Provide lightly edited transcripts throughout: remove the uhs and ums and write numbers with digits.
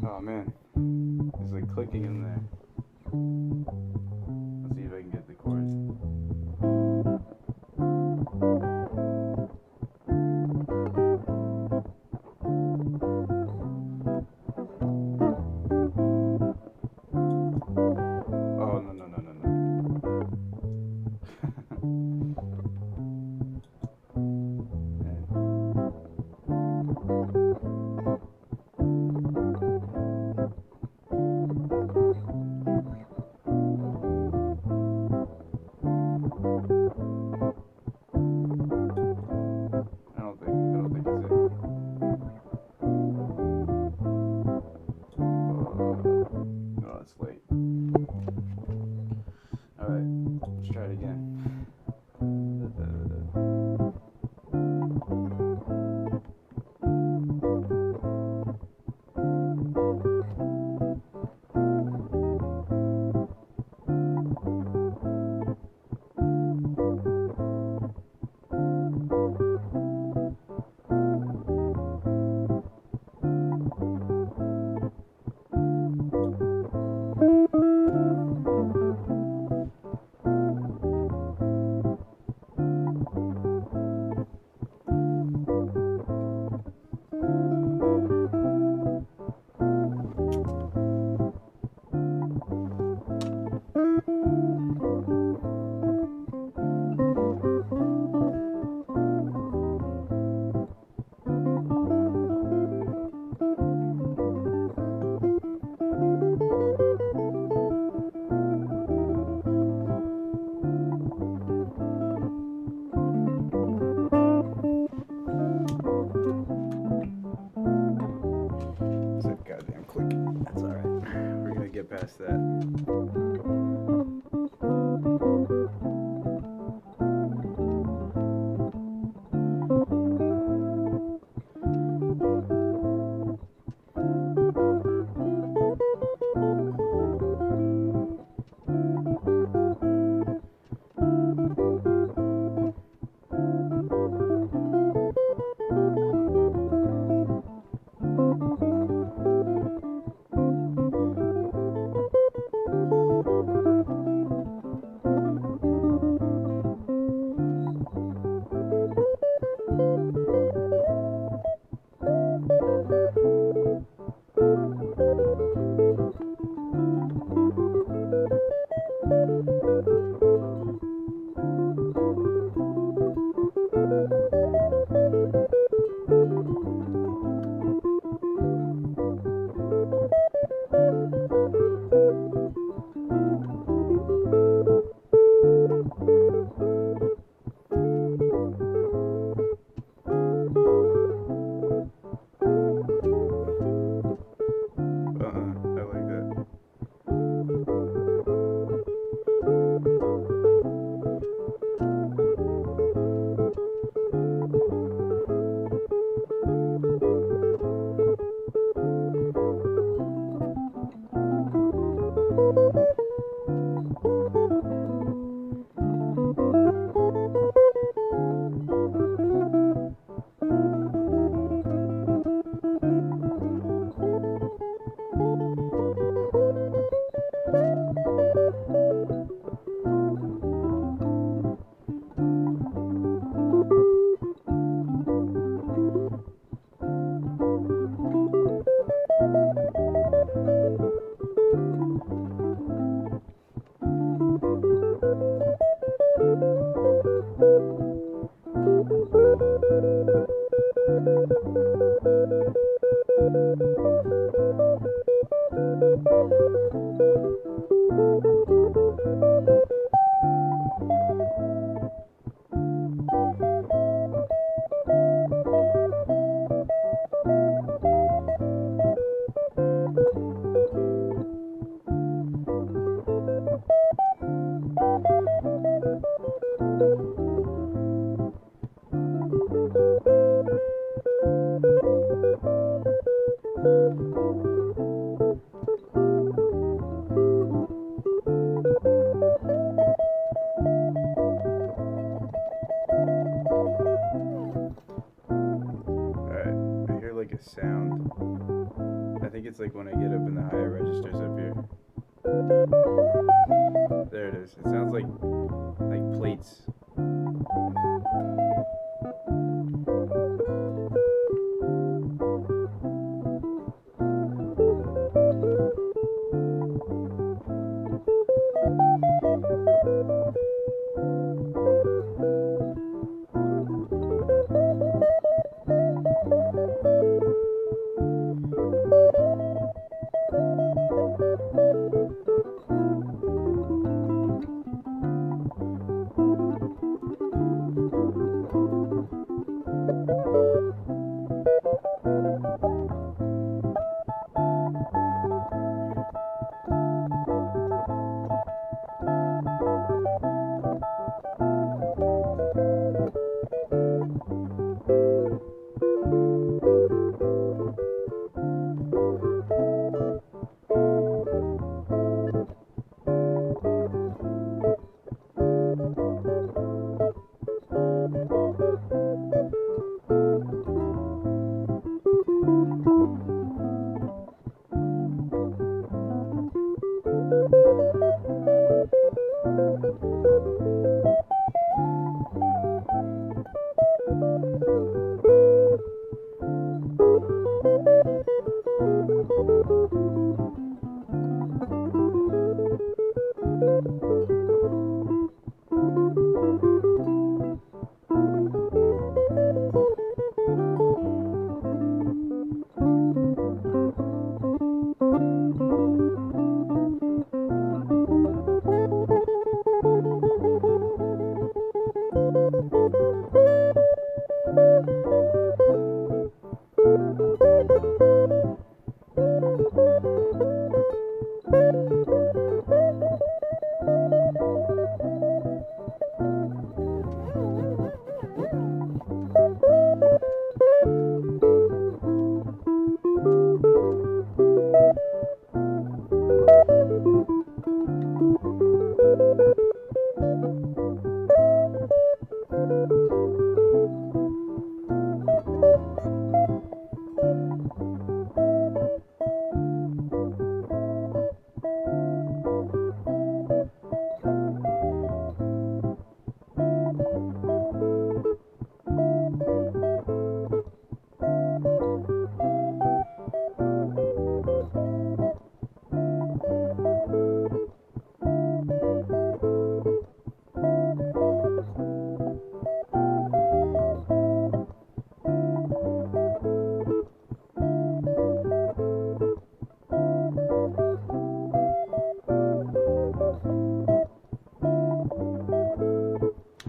Oh man, there's like clicking in there. Let's see if I can get the chords. Oh no no no no no. I don't think it's it. No, it's late. All right, let's try it again. It's a goddamn click. That's all right. We're gonna get past that. sound. I think it's like when I get up in the higher registers up here. There it is. It sounds like plates.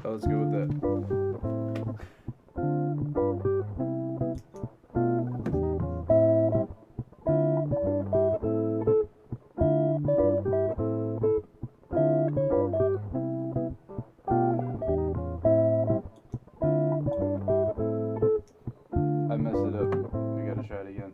Oh, let's go with that. I messed it up. We gotta try it again.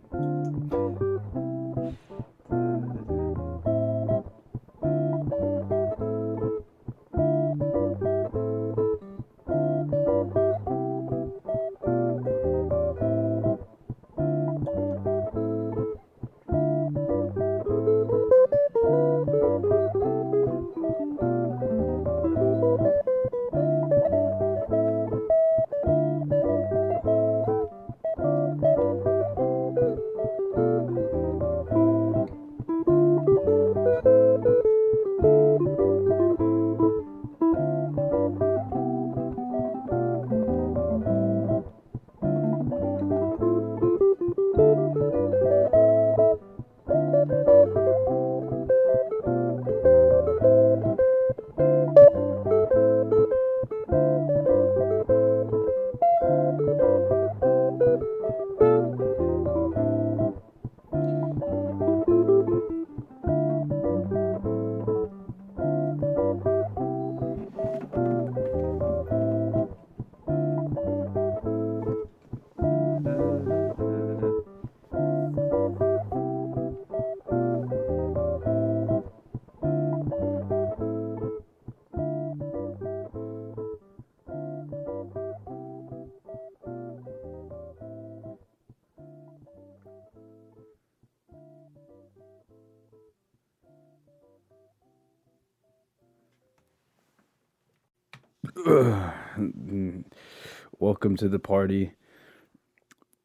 Welcome to the party.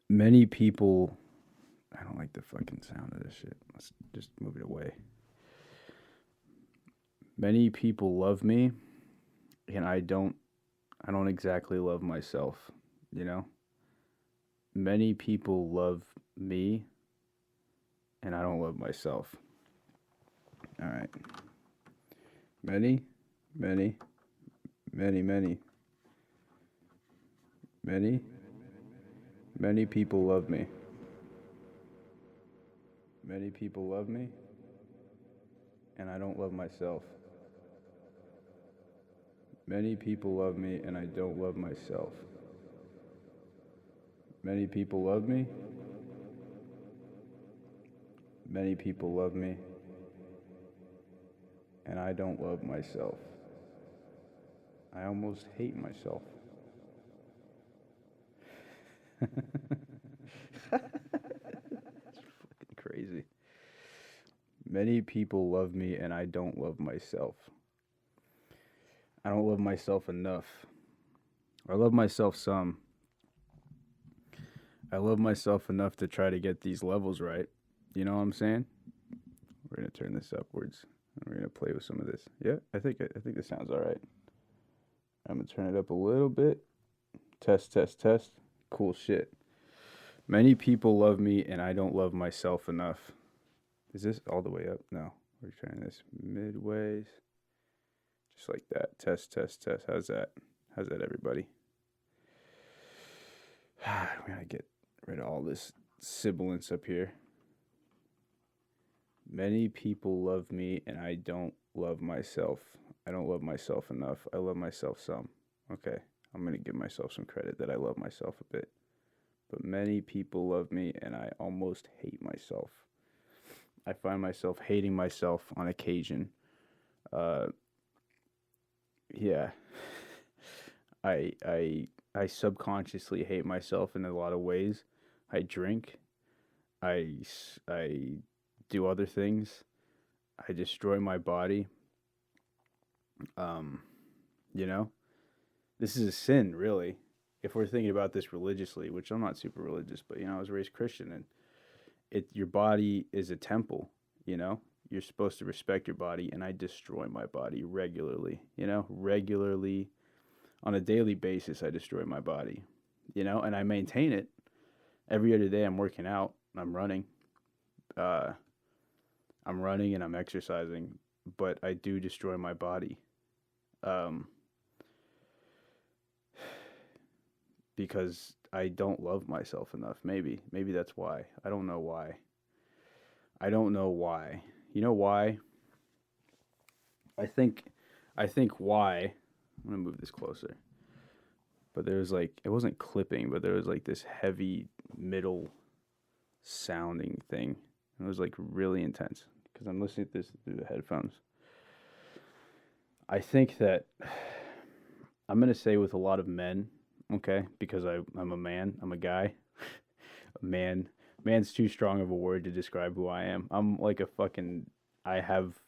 Many people. I don't like the fucking sound of this shit. Let's just move it away. Many people love me, and I don't exactly love myself, you know? Many people love me, and I don't love myself. All right. Many, many, many, many, many, many people love me. Many people love me, and I don't love myself. Many people love me, and I don't love myself. Many people love me. Many people love me, and I don't love myself. I almost hate myself. That's fucking crazy. Many people love me, and I don't love myself. I don't love myself enough. I love myself some. I love myself enough to try to get these levels right. You know what I'm saying? We're gonna turn this upwards. And we're gonna play with some of this. Yeah, I think this sounds all right. I'm gonna turn it up a little bit. Test, test, test. Cool shit. Many people love me, and I don't love myself enough. Is this all the way up? No, we're trying this midways. Just like that. Test, test, test. How's that? How's that, everybody? We gotta get rid of all this sibilance up here. Many people love me, and I don't love myself. I don't love myself enough. I love myself some. Okay, I'm going to give myself some credit that I love myself a bit. But many people love me, and I almost hate myself. I find myself hating myself on occasion. Yeah. I subconsciously hate myself in a lot of ways. I drink. I do other things. I destroy my body. You know, this is a sin, really. If we're thinking about this religiously, which I'm not super religious, but I was raised Christian, and your body is a temple. You're supposed to respect your body, and I destroy my body regularly. Regularly on a daily basis, I destroy my body. And I maintain it every other day. I'm working out. I'm running. I'm running and I'm exercising, but I do destroy my body. Because I don't love myself enough. Maybe that's why. I don't know why. You know why? I think why. I'm gonna move this closer. But there was it wasn't clipping, but there was this heavy middle sounding thing. It was really intense because I'm listening to this through the headphones. I think that I'm gonna say with a lot of men, okay, because I'm a man, I'm a guy. Man's too strong of a word to describe who I am. I'm I have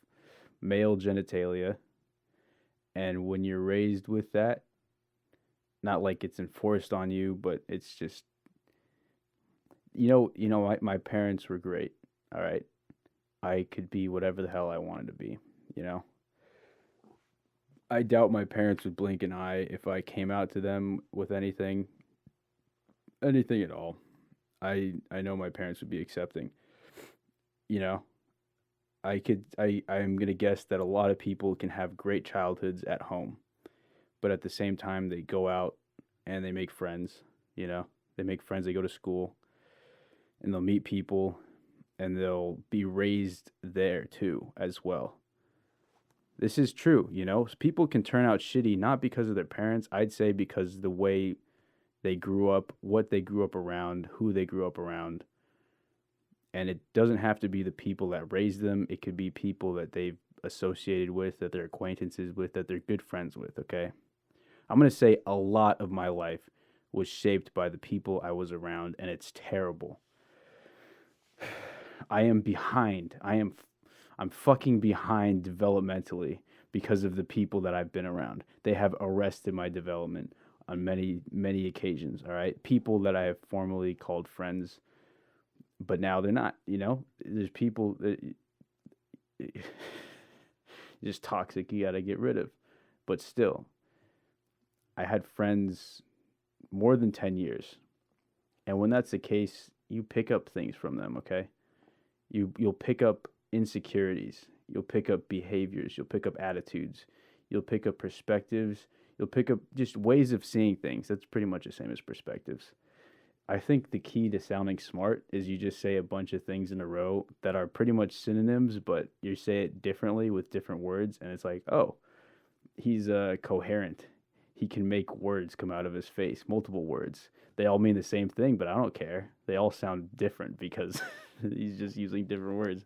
male genitalia, and when you're raised with that, not like it's enforced on you, but it's just, my parents were great, all right? I could be whatever the hell I wanted to be, I doubt my parents would blink an eye if I came out to them with anything at all. I know my parents would be accepting. I'm gonna guess that a lot of people can have great childhoods at home, but at the same time they go out and they make friends. They make friends. They go to school, and they'll meet people, and they'll be raised there too as well. This is true. People can turn out shitty not because of their parents. I'd say because the way they grew up, what they grew up around, who they grew up around. And it doesn't have to be the people that raised them. It could be people that they've associated with, that they're acquaintances with, that they're good friends with, okay? I'm going to say a lot of my life was shaped by the people I was around, and it's terrible. I am behind. I'm fucking behind developmentally because of the people that I've been around. They have arrested my development on many, many occasions, all right? People that I have formerly called friends, but now they're not, you know? There's people that just toxic you got to get rid of. But still, I had friends more than 10 years. And when that's the case, you pick up things from them, okay? You'll pick up insecurities, you'll pick up behaviors, you'll pick up attitudes, you'll pick up perspectives, you'll pick up just ways of seeing things. That's pretty much the same as perspectives. I think the key to sounding smart is you just say a bunch of things in a row that are pretty much synonyms, but you say it differently with different words, and it's like, oh, he's coherent. He can make words come out of his face, multiple words. They all mean the same thing, but I don't care. They all sound different because he's just using different words.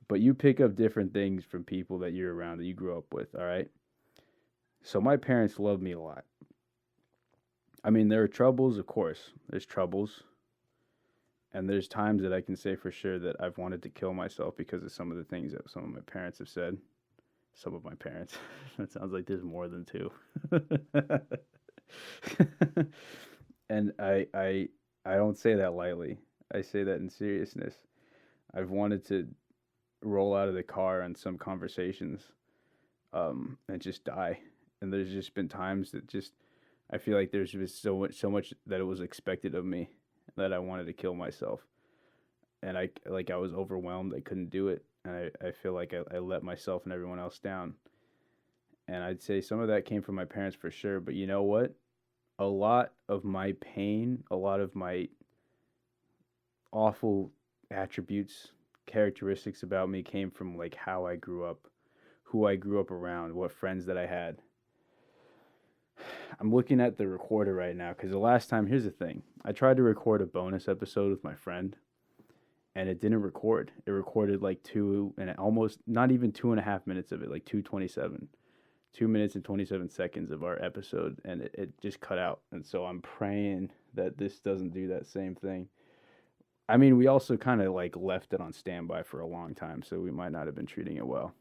But you pick up different things from people that you're around, that you grew up with, all right? So my parents love me a lot. I mean, there are troubles, of course. There's troubles. And there's times that I can say for sure that I've wanted to kill myself because of some of the things that some of my parents have said. Some of my parents. That sounds like there's more than two. And I don't say that lightly. I say that in seriousness. I've wanted to roll out of the car on some conversations, and just die. And there's just been times that just I feel like there's just so much that it was expected of me that I wanted to kill myself. And I was overwhelmed. I couldn't do it. And I feel like I let myself and everyone else down. And I'd say some of that came from my parents for sure. But you know what? A lot of my pain, a lot of my awful attributes, characteristics about me came from like how I grew up, who I grew up around, what friends that I had. I'm looking at the recorder right now because the last time, here's the thing. I tried to record a bonus episode with my friend and it didn't record. It recorded like almost not even 2.5 minutes of it, like 2:27. 2 minutes and 27 seconds of our episode, and it just cut out. And so I'm praying that this doesn't do that same thing. I mean, we also kind of like left it on standby for a long time, so we might not have been treating it well.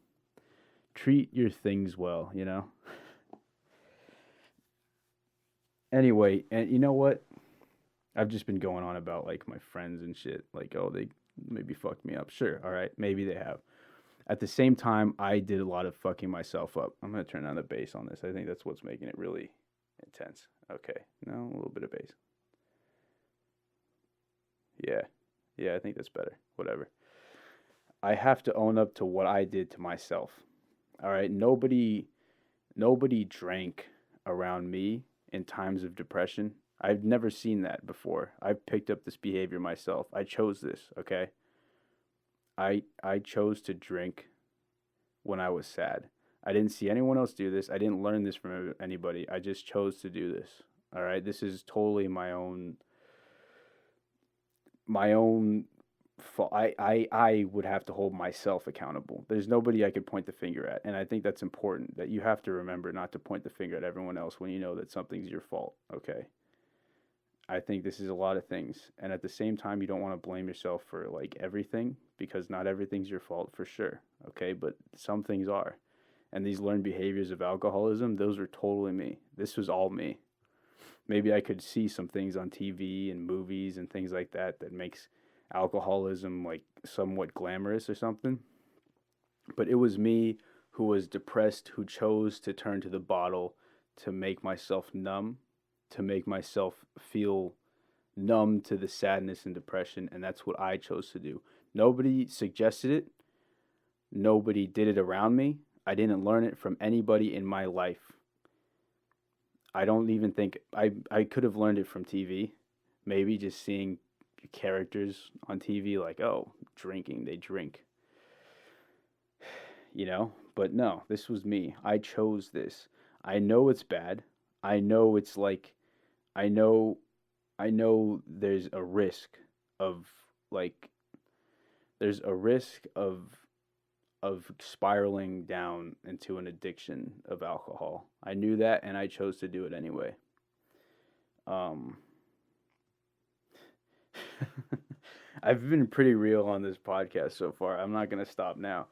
Treat your things well, you know? Anyway, and you know what? I've just been going on about like my friends and shit. Like, oh, they maybe fucked me up. Sure, all right, maybe they have. At the same time, I did a lot of fucking myself up. I'm going to turn down the bass on this. I think that's what's making it really intense. Okay. No, a little bit of bass. Yeah. Yeah, I think that's better. Whatever. I have to own up to what I did to myself. All right. Nobody drank around me in times of depression. I've never seen that before. I've picked up this behavior myself. I chose this, okay? I chose to drink when I was sad. I didn't see anyone else do this. I didn't learn this from anybody. I just chose to do this. All right? This is totally my own fault. I would have to hold myself accountable. There's nobody I could point the finger at. And I think that's important, that you have to remember not to point the finger at everyone else when you know that something's your fault, okay? I think this is a lot of things. And at the same time, you don't want to blame yourself for like everything, because not everything's your fault for sure. Okay. But some things are. And these learned behaviors of alcoholism, those are totally me. This was all me. Maybe I could see some things on TV and movies and things like that that makes alcoholism like somewhat glamorous or something. But it was me who was depressed, who chose to turn to the bottle to make myself numb, to make myself feel numb to the sadness and depression, and that's what I chose to do. Nobody suggested it. Nobody did it around me. I didn't learn it from anybody in my life. I don't even think I could have learned it from TV. Maybe just seeing characters on TV like, oh, drinking, they drink. You know? But no, this was me. I chose this. I know it's bad. I know it's like I know there's a risk of like there's a risk of spiraling down into an addiction of alcohol. I knew that and I chose to do it anyway. I've been pretty real on this podcast so far. I'm not going to stop now.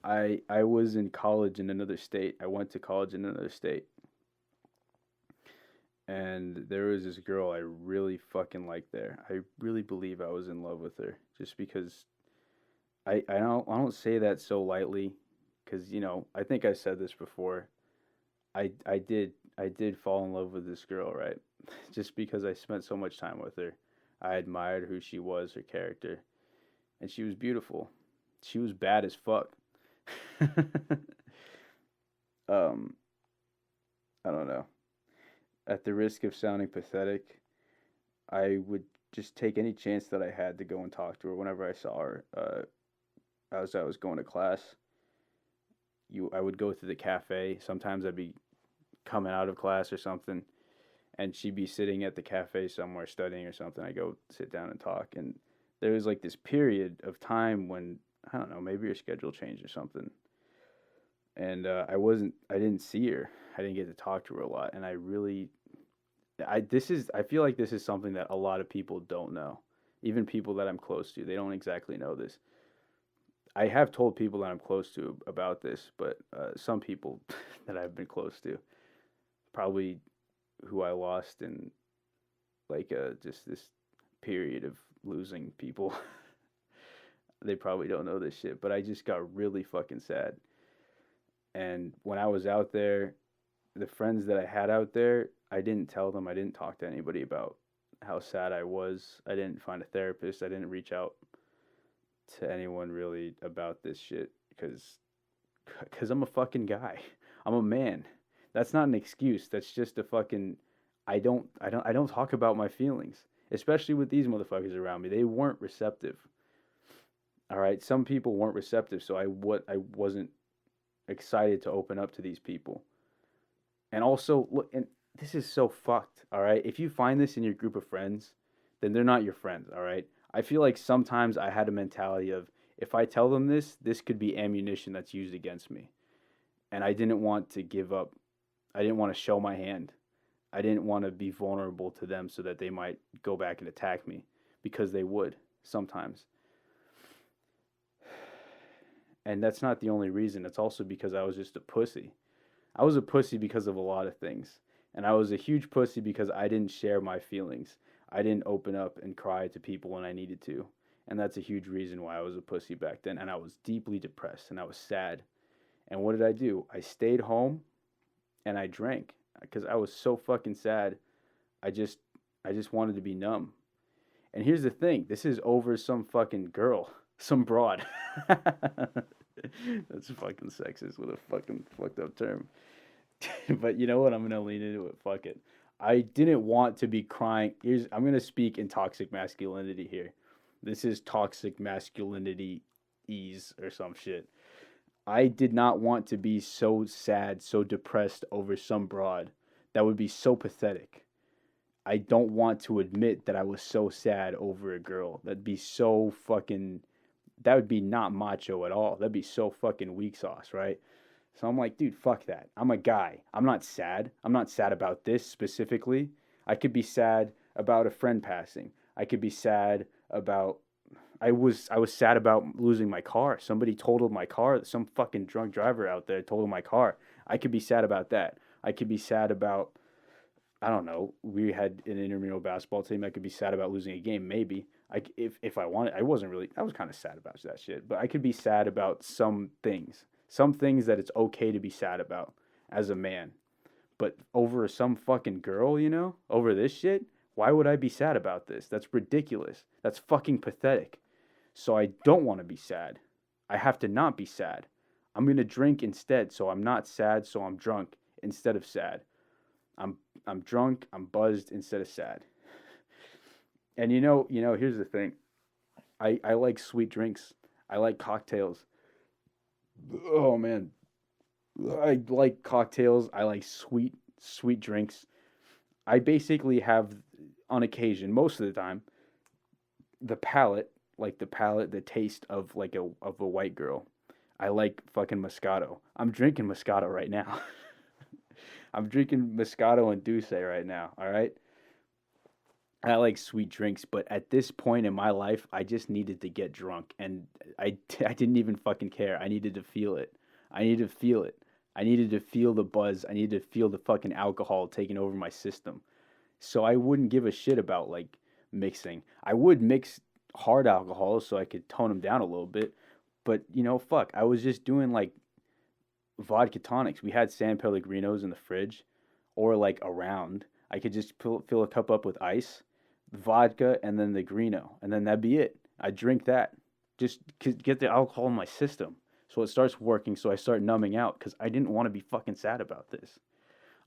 I was in college in another state. I went to college in another state, and there was this girl I really fucking liked there. I really believe I was in love with her just because I don't say that so lightly, because I think I said this before. I did fall in love with this girl, right? Just because I spent so much time with her. I admired who she was, her character, and she was beautiful. She was bad as fuck. um, I don't know. At the risk of sounding pathetic, I would just take any chance that I had to go and talk to her whenever I saw her. As I was going to class, I would go to the cafe. Sometimes I'd be coming out of class or something, and she'd be sitting at the cafe somewhere studying or something. I go sit down and talk, and there was like this period of time when I don't know, maybe her schedule changed or something, and I didn't see her. I didn't get to talk to her a lot, and I feel like this is something that a lot of people don't know. Even people that I'm close to, they don't exactly know this. I have told people that I'm close to about this, but some people that I've been close to, probably who I lost in like just this period of losing people, they probably don't know this shit. But I just got really fucking sad. And when I was out there, the friends that I had out there, I didn't tell them. I didn't talk to anybody about how sad I was. I didn't find a therapist. I didn't reach out to anyone really about this shit because I'm a fucking guy. I'm a man. That's not an excuse. That's just a fucking I don't talk about my feelings, especially with these motherfuckers around me. They weren't receptive. All right, some people weren't receptive, so I wasn't excited to open up to these people. And also, look, and this is so fucked. All right, if you find this in your group of friends, then they're not your friends. All right. I feel like sometimes I had a mentality of if I tell them this could be ammunition that's used against me, and I didn't want to give up. I didn't want to show my hand. I didn't want to be vulnerable to them so that they might go back and attack me because they would sometimes. And that's not the only reason. It's also because I was just a pussy. I was a pussy because of a lot of things. And I was a huge pussy because I didn't share my feelings. I didn't open up and cry to people when I needed to. And that's a huge reason why I was a pussy back then. And I was deeply depressed and I was sad. And what did I do? I stayed home and I drank because I was so fucking sad. I just I just wanted to be numb. And here's the thing, this is over some fucking girl, some broad. That's fucking sexist with a fucking fucked up term. But you know what? I'm gonna lean into it. Fuck it. I didn't want to be crying. I'm gonna speak in toxic masculinity here. This is toxic masculinity ease or some shit. I did not want to be so sad, so depressed over some broad. That would be so pathetic. I don't want to admit that I was so sad over a girl. That'd be so fucking. That would be not macho at all. That'd be so fucking weak sauce, right? So I'm like, dude, fuck that. I'm a guy. I'm not sad. I'm not sad about this specifically. I could be sad about a friend passing. I could be sad about I was sad about losing my car. Somebody totaled my car. Some fucking drunk driver out there totaled my car. I could be sad about that. I could be sad about I don't know. We had an intramural basketball team. I could be sad about losing a game, maybe. If I wanted, I wasn't really. I was kind of sad about that shit, but I could be sad about some things that it's okay to be sad about as a man. But over some fucking girl, over this shit, why would I be sad about this? That's ridiculous. That's fucking pathetic. So I don't want to be sad. I have to not be sad. I'm gonna drink instead, so I'm not sad. So I'm drunk instead of sad. I'm I'm drunk, I'm buzzed instead of sad. And here's the thing. I like sweet drinks. I like cocktails. Oh man. I like cocktails. I like sweet drinks. I basically have on occasion, most of the time, the palate, the taste of a white girl. I like fucking Moscato. I'm drinking Moscato right now. I'm drinking Moscato and Douce right now, all right? I like sweet drinks, but at this point in my life, I just needed to get drunk, and I didn't even fucking care. I needed to feel it. I needed to feel it. I needed to feel the buzz. I needed to feel the fucking alcohol taking over my system. So I wouldn't give a shit about like mixing. I would mix hard alcohols so I could tone them down a little bit, but fuck, I was just doing like vodka tonics. We had San Pellegrinos in the fridge or like around. I could just fill a cup up with ice, vodka, and then the Greeno, and then that'd be it. I drink that, just get the alcohol in my system, so it starts working. So I start numbing out because I didn't want to be fucking sad about this.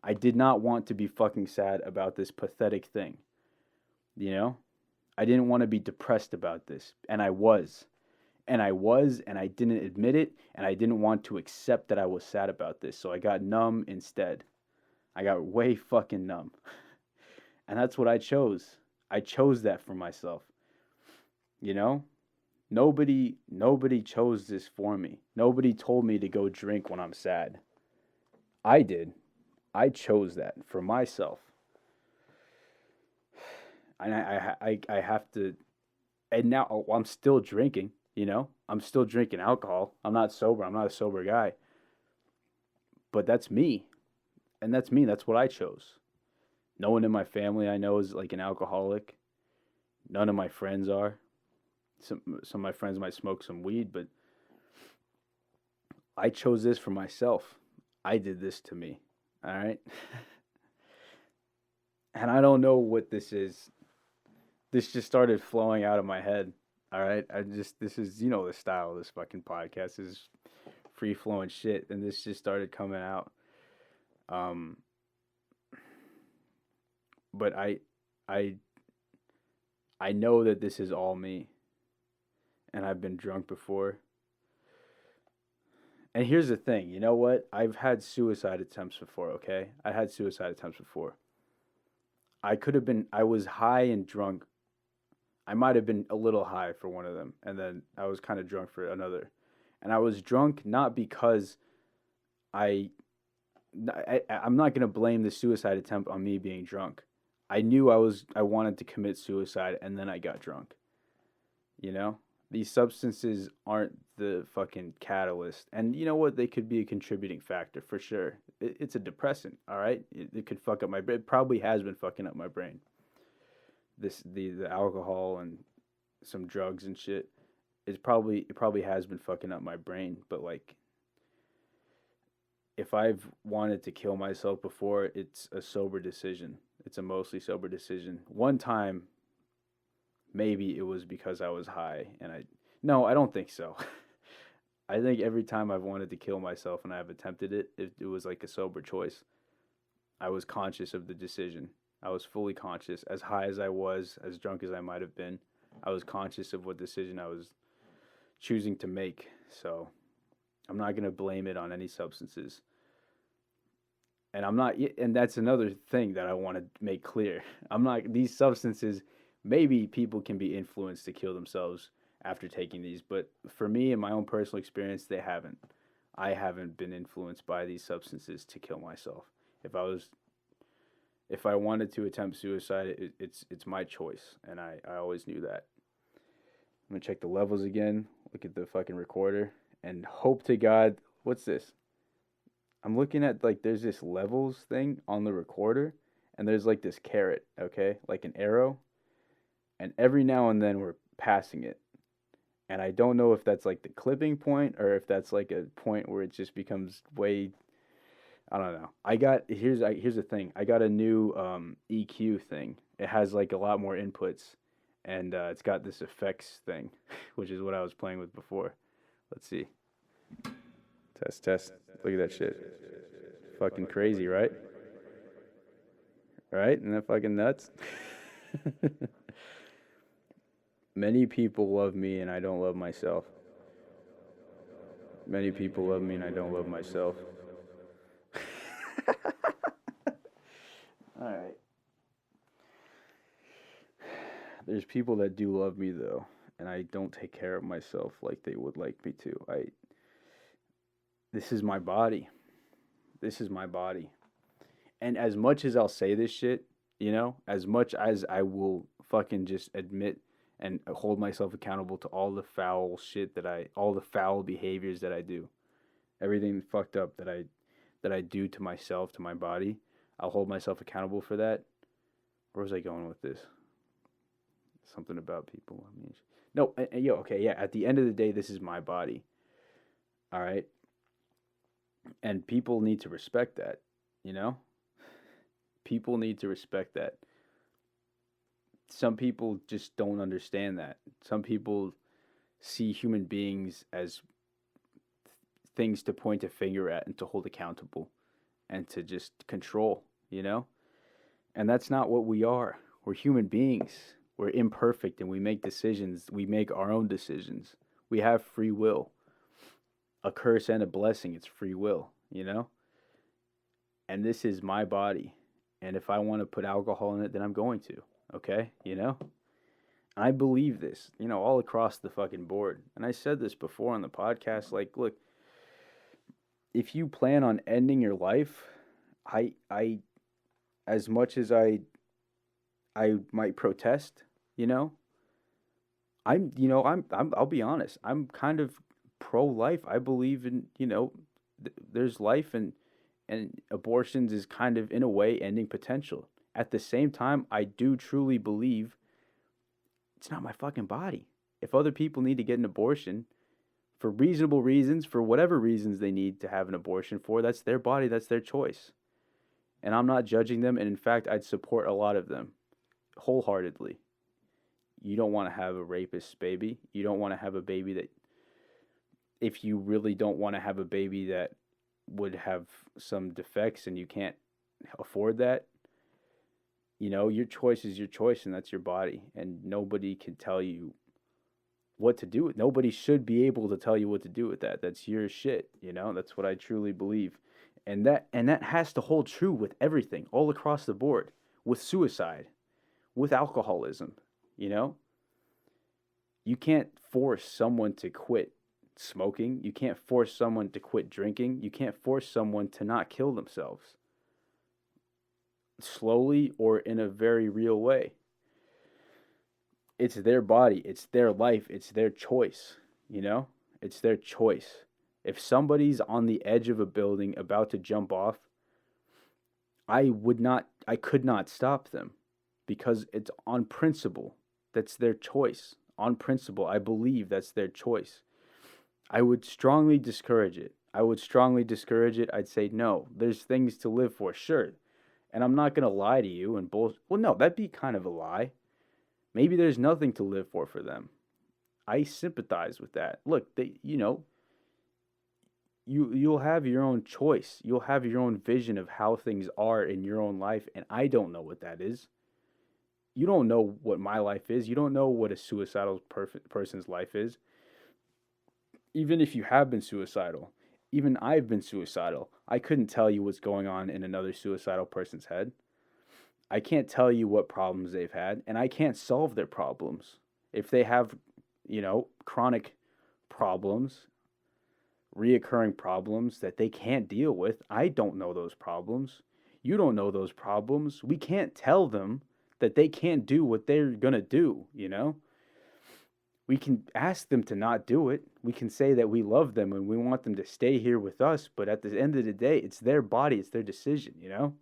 I did not want to be fucking sad about this pathetic thing. You know, I didn't want to be depressed about this, and I was. And I didn't admit it, and I didn't want to accept that I was sad about this. So I got numb instead. I got way fucking numb. And that's what I chose. I chose that for myself. You know? Nobody chose this for me. Nobody told me to go drink when I'm sad. I did. I chose that for myself. And I have to, and now I'm still drinking, I'm still drinking alcohol. I'm not sober. I'm not a sober guy. But that's me. And that's me. That's what I chose. No one in my family I know is like an alcoholic. None of my friends are. Some of my friends might smoke some weed, but I chose this for myself. I did this to me. All right? And I don't know what this is. This just started flowing out of my head. All right? This is, the style of this fucking podcast is free flowing shit. And this just started coming out. But I know that this is all me. And I've been drunk before. And here's the thing, you know what? I've had suicide attempts before, okay? I had suicide attempts before. I was high and drunk. I might have been a little high for one of them, and then I was kind of drunk for another. And I was drunk not because I'm not going to blame the suicide attempt on me being drunk. I knew I wanted to commit suicide, and then I got drunk. You know? These substances aren't the fucking catalyst. And you know what? They could be a contributing factor for sure. It's a depressant, all right? It could fuck up my brain. It probably has been fucking up my brain. The alcohol and some drugs and shit. It probably has been fucking up my brain. But like, if I've wanted to kill myself before, it's a sober decision. It's a mostly sober decision. One time, maybe it was because I was high, and no, I don't think so. I think every time I've wanted to kill myself and I've attempted it, it was like a sober choice. I was conscious of the decision. I was fully conscious. As high as I was, as drunk as I might have been, I was conscious of what decision I was choosing to make. So I'm not going to blame it on any substances. And and that's another thing that I want to make clear. These substances, maybe people can be influenced to kill themselves after taking these, but for me, in my own personal experience, they haven't. I haven't been influenced by these substances to kill myself. If I wanted to attempt suicide, it's my choice, and I always knew that. I'm gonna check the levels again, look at the fucking recorder, and hope to God, what's this? I'm looking at, like, there's this levels thing on the recorder, and there's like this caret, okay, like an arrow, and every now and then we're passing it. And I don't know if that's like the clipping point or if that's like a point where it just becomes way. I don't know. Here's the thing. I got a new EQ thing. It has like a lot more inputs, and it's got this effects thing, which is what I was playing with before. Let's see. Test. Look at that shit. Fucking crazy, right? Right? Isn't that fucking nuts? Many people love me and I don't love myself. Many people love me and I don't love myself. Alright. There's people that do love me though, and I don't take care of myself like they would like me to. This is my body. This is my body. And as much as I'll say this shit, You know, as much as I will fucking just admit and hold myself accountable to all the foul shit all the foul behaviors that I do, everything fucked up that I do to myself, to my body, I'll hold myself accountable for that. Where was I going with this? Something about people. I mean, no, yo, okay, yeah. At the end of the day, this is my body. All right, and people need to respect that. You know, people need to respect that. Some people just don't understand that. Some people see human beings as things to point a finger at and to hold accountable and to just control, you know? And that's not what we are. We're human beings. We're imperfect and we make decisions. We make our own decisions. We have free will. A curse and a blessing, it's free will, you know? And this is my body. And if I want to put alcohol in it, then I'm going to, okay? You know? I believe this, you know, all across the fucking board. And I said this before on the podcast, like, look, if you plan on ending your life, I as much as I might protest, you know, I'll be honest. I'm kind of pro-life. I believe in, you know, there's life and abortions is kind of in a way ending potential. At the same time, I do truly believe it's not my fucking body. If other people need to get an abortion for reasonable reasons, for whatever reasons they need to have an abortion for, that's their body, that's their choice. And I'm not judging them, and in fact, I'd support a lot of them wholeheartedly. You don't want to have a rapist baby. You don't want to have a baby that, if you really don't want to have a baby that would have some defects and you can't afford that, you know, your choice is your choice and that's your body. And nobody can tell you what to do with. Nobody should be able to tell you what to do with that. That's your shit, you know? That's what I truly believe. And that has to hold true with everything all across the board, with suicide, with alcoholism, you know? You can't force someone to quit smoking. You can't force someone to quit drinking. You can't force someone to not kill themselves. Slowly or in a very real way. It's their body, it's their life, it's their choice, you know? It's their choice. If somebody's on the edge of a building about to jump off, I could not stop them because it's on principle. That's their choice. On principle, I believe that's their choice. I would strongly discourage it. I'd say, no, there's things to live for, sure. And I'm not going to lie to you and well, no, that'd be kind of a lie. Maybe there's nothing to live for them. I sympathize with that. Look, you'll have your own choice. You'll have your own vision of how things are in your own life, and I don't know what that is. You don't know what my life is. You don't know what a suicidal person's life is. Even if you have been suicidal, even I've been suicidal, I couldn't tell you what's going on in another suicidal person's head. I can't tell you what problems they've had, and I can't solve their problems. If they have, you know, chronic problems, reoccurring problems that they can't deal with, I don't know those problems. You don't know those problems. We can't tell them that they can't do what they're going to do, you know? We can ask them to not do it. We can say that we love them and we want them to stay here with us, but at the end of the day, it's their body, it's their decision, you know?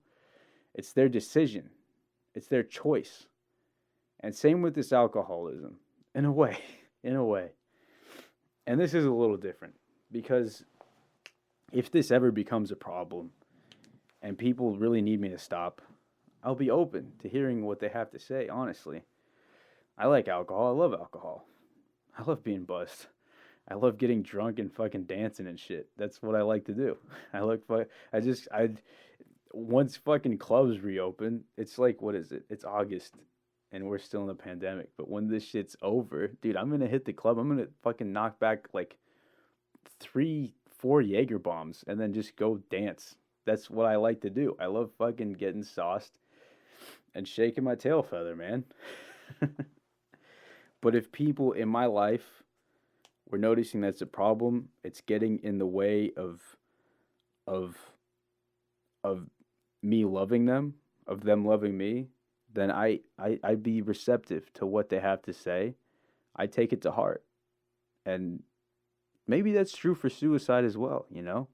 It's their decision. It's their choice. And same with this alcoholism. In a way. And this is a little different because if this ever becomes a problem and people really need me to stop, I'll be open to hearing what they have to say, honestly. I like alcohol. I love alcohol. I love being buzzed. I love getting drunk and fucking dancing and shit. That's what I like to do. Once fucking clubs reopen, it's like, what is it? It's August and we're still in the pandemic. But when this shit's over, dude, I'm going to hit the club. I'm going to fucking knock back like 3-4 Jaeger bombs and then just go dance. That's what I like to do. I love fucking getting sauced and shaking my tail feather, man. But if people in my life were noticing that's a problem, it's getting in the way of me loving them, of them loving me, then I'd be receptive to what they have to say. I take it to heart. And maybe that's true for suicide as well, you know?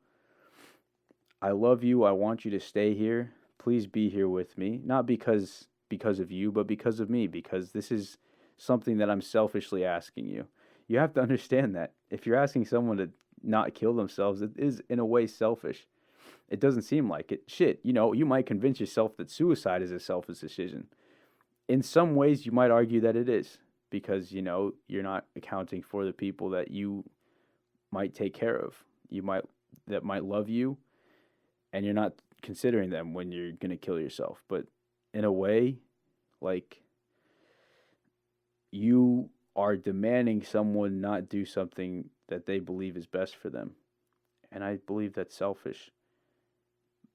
I love you. I want you to stay here. Please be here with me. Not because of you, but because of me, because this is something that I'm selfishly asking you. You have to understand that. If you're asking someone to not kill themselves, it is in a way selfish. It doesn't seem like it. Shit, you might convince yourself that suicide is a selfish decision. In some ways, you might argue that it is because, you're not accounting for the people that you might take care of. That might love you, and you're not considering them when you're going to kill yourself. But in a way, like, you are demanding someone not do something that they believe is best for them. And I believe that's selfish.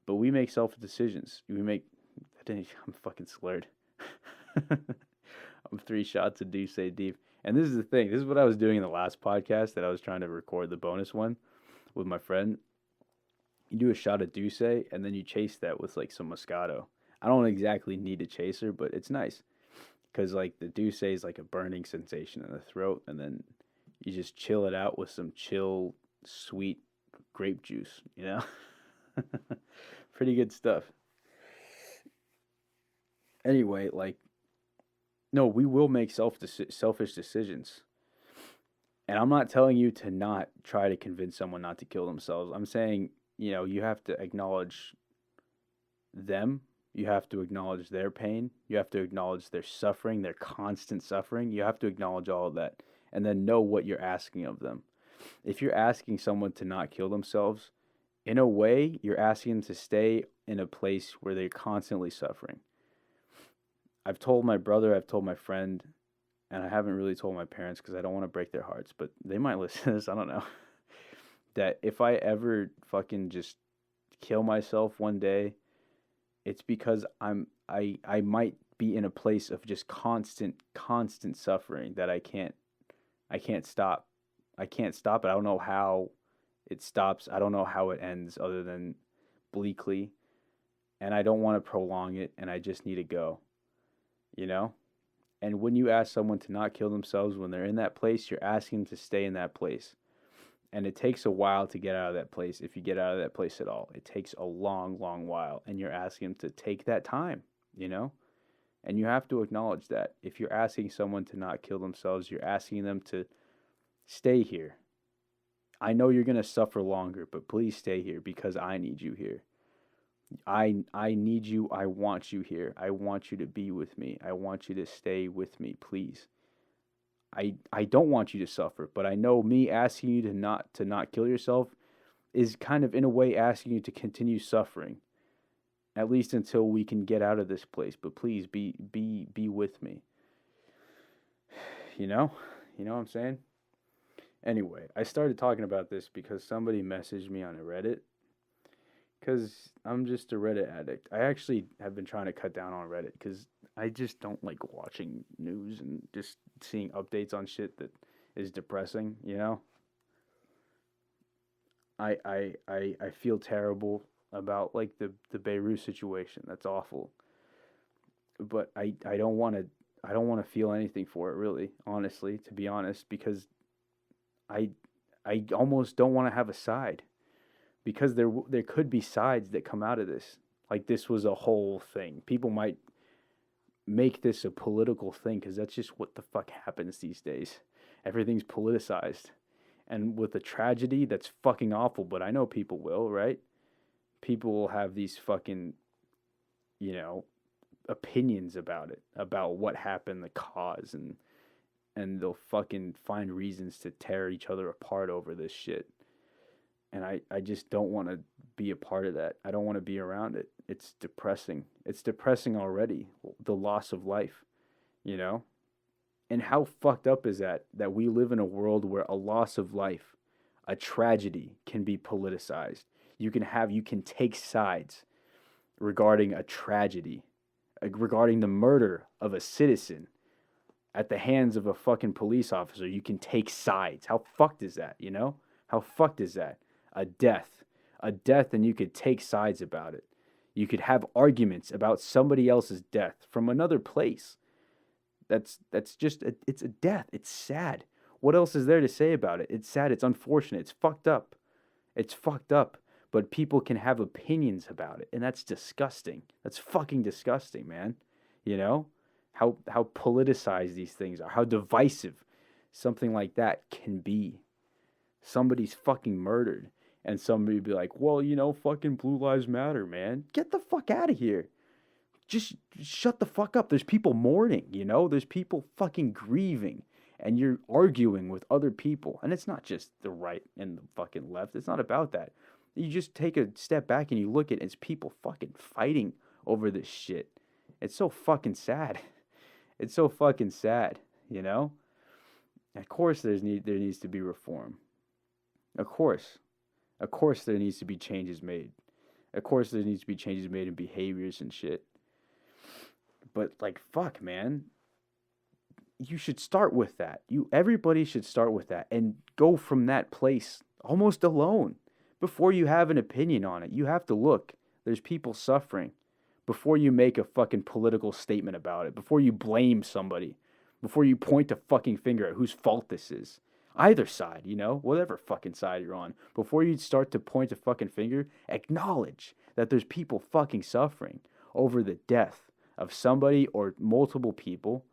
But we make selfish decisions. I'm fucking slurred. I'm 3 shots of Douce deep. And this is the thing. This is what I was doing in the last podcast that I was trying to record the bonus one with my friend. You do a shot of Douce, and then you chase that with, like, some Moscato. I don't exactly need a chaser, but it's nice. Because, like, the Douce is like a burning sensation in the throat, and then you just chill it out with some chill, sweet grape juice, Pretty good stuff. Anyway, like, no, we will make selfish decisions. And I'm not telling you to not try to convince someone not to kill themselves. I'm saying, you have to acknowledge them. You have to acknowledge their pain. You have to acknowledge their suffering, their constant suffering. You have to acknowledge all of that and then know what you're asking of them. If you're asking someone to not kill themselves, in a way, you're asking them to stay in a place where they're constantly suffering. I've told my brother, I've told my friend, and I haven't really told my parents because I don't want to break their hearts, but they might listen to this, I don't know, that if I ever fucking just kill myself one day, it's because I might be in a place of just constant suffering that I can't stop. I can't stop it. I don't know how it stops. I don't know how it ends other than bleakly. And I don't want to prolong it, and I just need to go. And when you ask someone to not kill themselves when they're in that place, you're asking them to stay in that place. And it takes a while to get out of that place, if you get out of that place at all. It takes a long, long while, and you're asking them to take that time, And you have to acknowledge that. If you're asking someone to not kill themselves, you're asking them to stay here. I know you're going to suffer longer, but please stay here because I need you here. I need you. I want you here. I want you to be with me. I want you to stay with me, please. I don't want you to suffer, but I know me asking you to not kill yourself is kind of in a way asking you to continue suffering, at least until we can get out of this place. But please be with me. You know what I'm saying? Anyway, I started talking about this because somebody messaged me on a Reddit. Because I'm just a Reddit addict. I actually have been trying to cut down on Reddit because I just don't like watching news and just seeing updates on shit that is depressing, I feel terrible about, like, the Beirut situation. That's awful. But I don't want to feel anything for it, really, honestly, to be honest, because I almost don't want to have a side. Because there could be sides that come out of this. Like, this was a whole thing. People might make this a political thing because that's just what the fuck happens these days. Everything's politicized. And with a tragedy, that's fucking awful, but I know people will, right? People will have these fucking, opinions about it, about what happened, the cause, and they'll fucking find reasons to tear each other apart over this shit. And I just don't want to be a part of that. I don't want to be around it. It's depressing. It's depressing already, the loss of life, And how fucked up is that we live in a world where a loss of life, a tragedy, can be politicized. You can take sides regarding a tragedy, regarding the murder of a citizen at the hands of a fucking police officer. You can take sides. How fucked is that, How fucked is that? A death, and you could take sides about it. You could have arguments about somebody else's death from another place. That's just it's a death. It's sad. What else is there to say about it? It's sad. It's unfortunate. It's fucked up. It's fucked up. But people can have opinions about it, and that's disgusting. That's fucking disgusting, man. You know how politicized these things are. How divisive something like that can be. Somebody's fucking murdered, and somebody be like, "Well, fucking Blue Lives Matter, man. Get the fuck out of here." Just shut the fuck up. There's people mourning, There's people fucking grieving, and you're arguing with other people. And it's not just the right and the fucking left. It's not about that. You just take a step back and you look at it, it's people fucking fighting over this shit. It's so fucking sad. It's so fucking sad, Of course there needs to be reform. Of course. Of course there needs to be changes made. Of course there needs to be changes made in behaviors and shit. But fuck, man. You should start with that. Everybody should start with that and go from that place almost alone. Before you have an opinion on it, you have to look. There's people suffering. Before you make a fucking political statement about it. Before you blame somebody. Before you point a fucking finger at whose fault this is. Either side, whatever fucking side you're on. Before you start to point a fucking finger, acknowledge that there's people fucking suffering over the death of somebody or multiple people,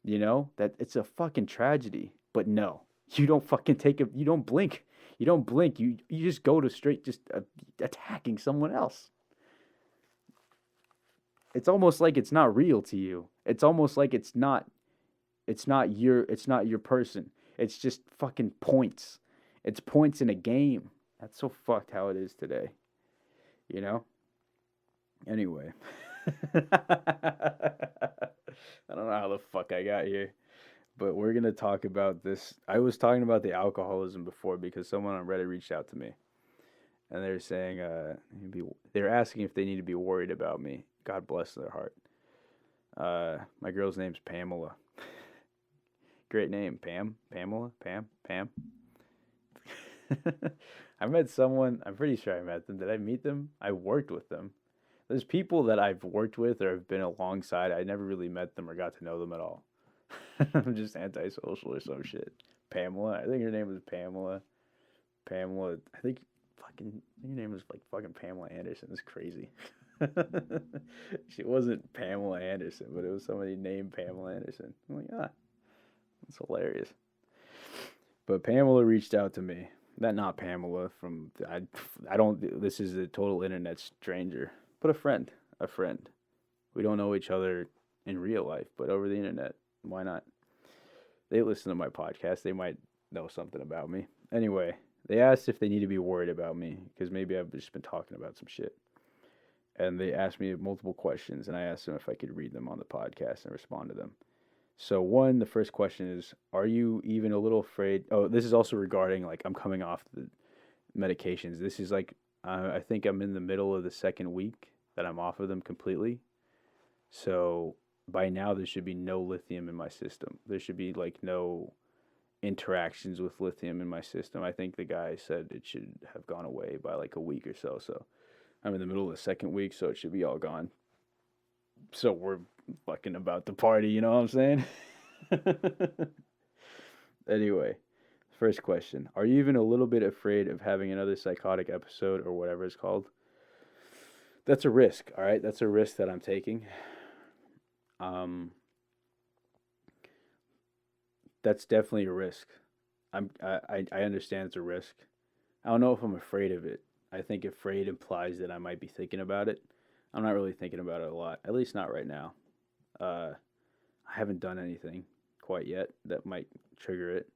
that it's a fucking tragedy. But no, you don't fucking you don't blink. You don't blink. You just go to straight just attacking someone else. It's almost like it's not real to you. It's almost like it's not your person. It's just fucking points. It's points in a game. That's so fucked how it is today. Anyway. I don't know how the fuck I got here, but we're going to talk about this. I was talking about the alcoholism before because someone on Reddit reached out to me and they're saying, they're asking if they need to be worried about me. God bless their heart. My girl's name's Pamela. Great name. Pamela. I met someone, I'm pretty sure I met them. Did I meet them? I worked with them. There's people that I've worked with or have been alongside. I never really met them or got to know them at all. I'm just antisocial or some shit. Pamela. I think her name was Pamela. Pamela. I think her name was fucking Pamela Anderson. It's crazy. She wasn't Pamela Anderson, but it was somebody named Pamela Anderson. I'm like, that's hilarious. But Pamela reached out to me. Not Pamela from, I don't, this is a total internet stranger. But a friend. We don't know each other in real life, but over the internet, why not? They listen to my podcast. They might know something about me. Anyway, they asked if they need to be worried about me because maybe I've just been talking about some shit. And they asked me multiple questions, and I asked them if I could read them on the podcast and respond to them. So the first question is, are you even a little afraid? Oh, this is also regarding, I'm coming off the medications. This is I think I'm in the middle of the second week that I'm off of them completely. So by now there should be no lithium in my system. There should be no interactions with lithium in my system. I think the guy said it should have gone away by a week or so. So I'm in the middle of the second week, so it should be all gone. So we're fucking about to party, you know what I'm saying? Anyway. First question. Are you even a little bit afraid of having another psychotic episode or whatever it's called? That's a risk, all right? That's a risk that I'm taking. That's definitely a risk. I understand it's a risk. I don't know if I'm afraid of it. I think afraid implies that I might be thinking about it. I'm not really thinking about it a lot, at least not right now. I haven't done anything quite yet that might trigger it.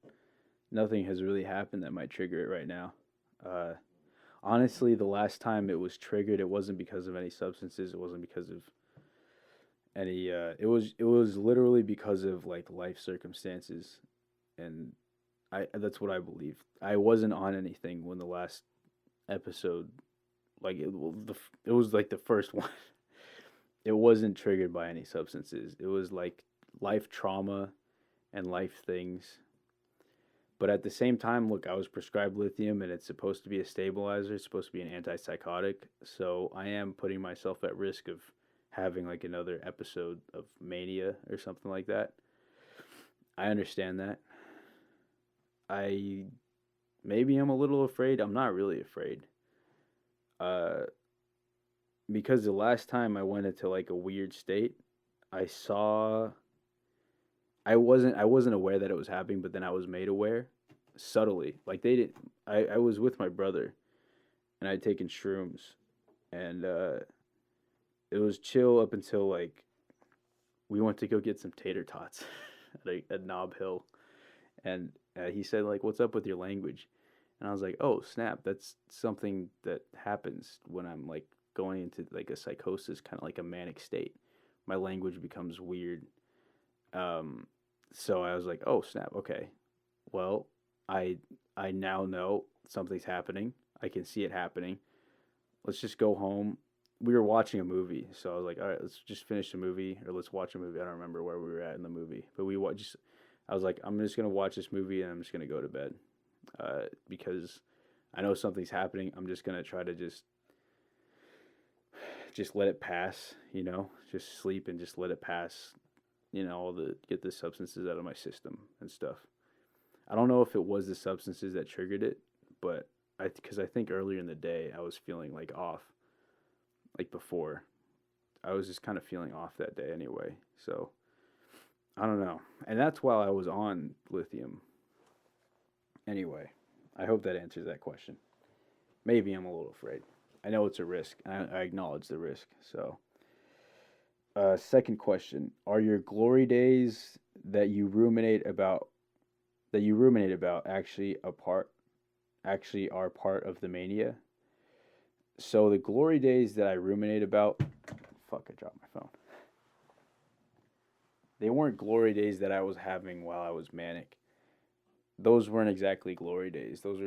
Nothing has really happened that might trigger it right now. Honestly, the last time it was triggered, it wasn't because of any substances. It wasn't because of any. It was literally because of life circumstances, and that's what I believe. I wasn't on anything when the last episode, it was the first one. It wasn't triggered by any substances. It was life trauma and life things. But at the same time, look, I was prescribed lithium and it's supposed to be a stabilizer, it's supposed to be an antipsychotic. So I am putting myself at risk of having like another episode of mania or something like that. I understand that. I maybe I'm a little afraid. I'm not really afraid. Uh because the last time I went into like a weird state, I saw I wasn't aware that it was happening, but then I was made aware subtly. Like they didn't I was with my brother and I'd taken shrooms and it was chill up until like we went to go get some tater tots at Knob Hill and he said like what's up with your language? And I was like, "Oh, snap. That's something that happens when I'm like going into like a psychosis, kind of like a manic state. My language becomes weird." Um so I was like, "Oh, snap. Okay. Well, I I now know something's happening. I can see it happening. Let's just go home." We were watching a movie, so I was like, "All right, let's just finish the movie, or let's watch a movie." I don't remember where we were at in the movie, but just. I was like, "I'm just gonna watch this movie and I'm just gonna go to bed," because I know something's happening. I'm just gonna try to just let it pass, just sleep and just let it pass, all the get the substances out of my system and stuff. I don't know if it was the substances that triggered it, but because I think earlier in the day I was feeling like off, like before. I was just kind of feeling off that day anyway. So I don't know. And that's while I was on lithium. Anyway, I hope that answers that question. Maybe I'm a little afraid. I know it's a risk. I acknowledge the risk. So, second question: are your glory days that you ruminate about actually actually are part of the mania? So the glory days that I ruminate about, fuck, I dropped my phone. They weren't glory days that I was having while I was manic. Those weren't exactly glory days. Those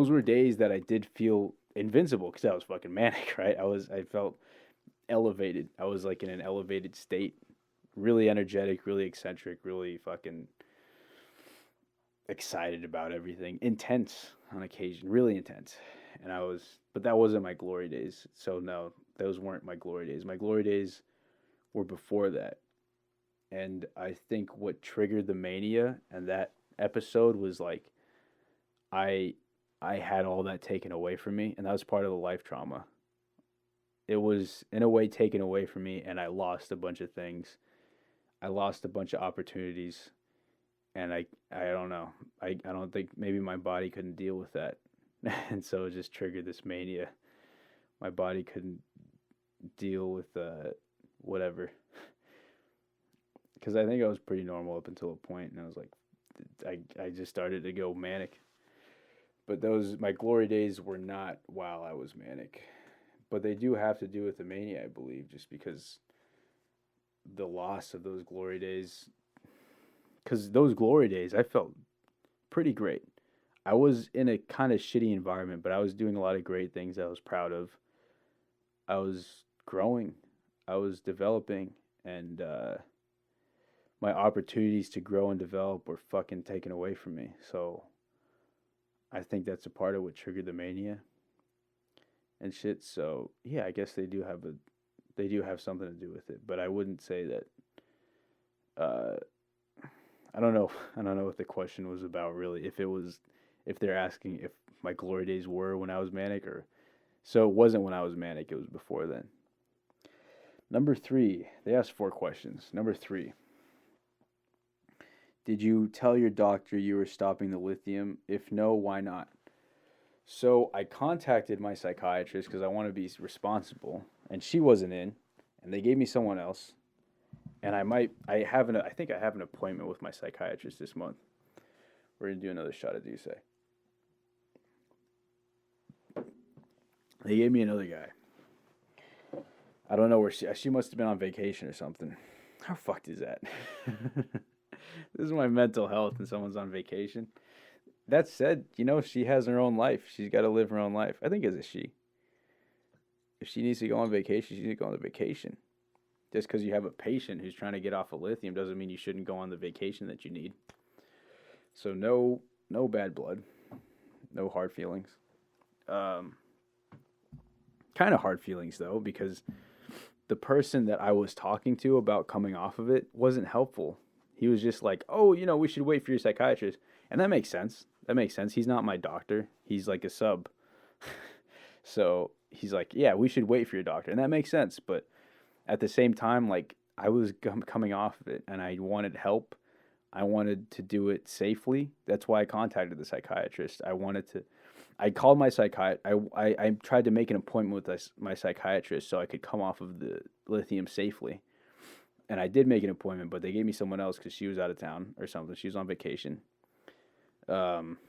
were days that I did feel invincible because I was fucking manic, right? I felt elevated. I was like in an elevated state, really energetic, really eccentric, really fucking excited about everything, intense on occasion, really intense. But that wasn't my glory days. So no, those weren't my glory days. My glory days were before that. And I think what triggered the mania and that episode was like I I had all that taken away from me, and that was part of the life trauma. It was in a way taken away from me, and I lost a bunch of things. I lost a bunch of opportunities, and I don't know. I don't think maybe my body couldn't deal with that, and so it just triggered this mania. My body couldn't deal with whatever, because I think I was pretty normal up until a point, and I was like, I just started to go manic. But those my glory days were not while I was manic, but they do have to do with the mania, I believe, just because the loss of those glory days. Because those glory days, I felt pretty great. I was in a kind of shitty environment, but I was doing a lot of great things I was proud of. I was growing, I was developing, and my opportunities to grow and develop were fucking taken away from me. So I think that's a part of what triggered the mania and shit. So yeah, I guess they do have something to do with it. But I wouldn't say that. Uh, I don't know. I don't know what the question was about really. If they're asking if my glory days were when I was manic, or so it wasn't when I was manic. It was before then. Number three. They asked four questions. Number three. Did you tell your doctor you were stopping the lithium? If no, why not? So I contacted my psychiatrist because I want to be responsible, and she wasn't in, and they gave me someone else. And I think I have an appointment with my psychiatrist this month. We're gonna do another shot of Douce. They gave me another guy. I don't know where she must have been on vacation or something. How fucked is that? This is my mental health, and someone's on vacation. That said, she has her own life. She's got to live her own life. I think it's a she. If she needs to go on vacation, she needs to go on the vacation. Just because you have a patient who's trying to get off of lithium doesn't mean you shouldn't go on the vacation that you need. So no bad blood, no hard feelings. Um, kind of hard feelings though, because the person that I was talking to about coming off of it wasn't helpful. He was just like, "Oh, we should wait for your psychiatrist," and that makes sense. That makes sense. He's not my doctor. He's like a sub. So he's like, "Yeah, we should wait for your doctor," and that makes sense. But at the same time, like I was coming off of it, and I wanted help. I wanted to do it safely. That's why I contacted the psychiatrist. I called my psychiatrist. I tried to make an appointment with my psychiatrist so I could come off of the lithium safely. And I did make an appointment, but they gave me someone else because she was out of town or something. She was on vacation. Um,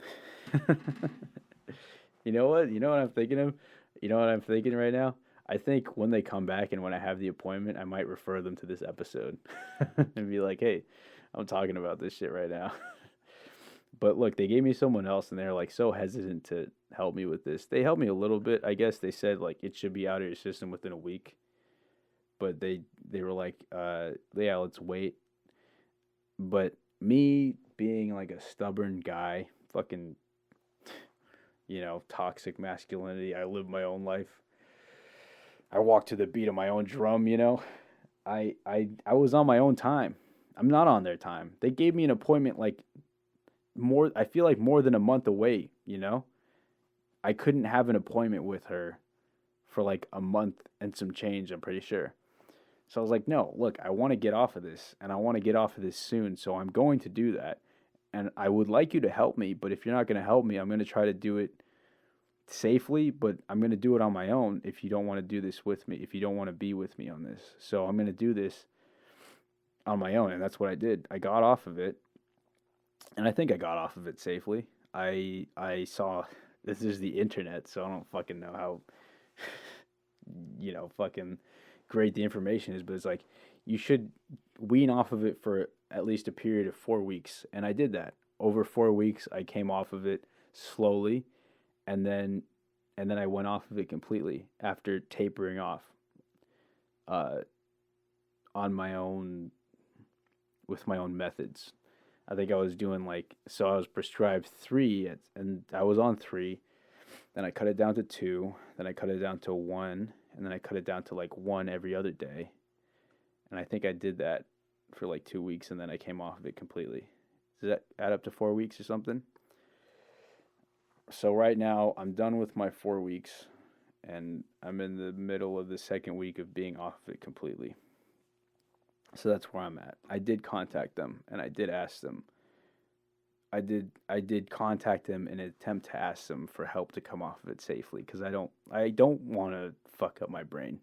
you know what? You know what I'm thinking of? You know what I'm thinking right now? I think when they come back and when I have the appointment, I might refer them to this episode and be like, "Hey, I'm talking about this shit right now." But look, they gave me someone else and they're like so hesitant to help me with this. They helped me a little bit. I guess they said like it should be out of your system within a week. But they were like, yeah, let's wait. But me being like a stubborn guy, fucking toxic masculinity, I live my own life. I walk to the beat of my own drum. I was on my own time. I'm not on their time. They gave me an appointment like I feel like more than a month away. I couldn't have an appointment with her for like a month and some change, I'm pretty sure. So I was like, no, look, I want to get off of this and I want to get off of this soon. So I'm going to do that. And I would like you to help me, but if you're not going to help me, I'm going to try to do it safely, but I'm going to do it on my own if you don't want to do this with me, if you don't want to be with me on this. So I'm going to do this on my own. And that's what I did. I got off of it. And I think I got off of it safely. I saw this is the internet, so I don't fucking know how fucking great the information is, but it's like you should wean off of it for at least a period of 4 weeks. And I did that. Over 4 weeks I came off of it slowly and then I went off of it completely after tapering off uh on my own with my own methods. I think I was doing so I was prescribed three, and I was on three. Then I cut it down to two. Then I cut it down to one. And then I cut it down to like one every other day. And I think I did that for like 2 weeks, and then I came off of it completely. Does that add up to 4 weeks or something? So right now I'm done with my 4 weeks, and I'm in the middle of the second week of being off of it completely. So that's where I'm at. I did contact them and I did ask them. I did contact them in an attempt to ask them for help to come off of it safely because I don't want to fuck up my brain.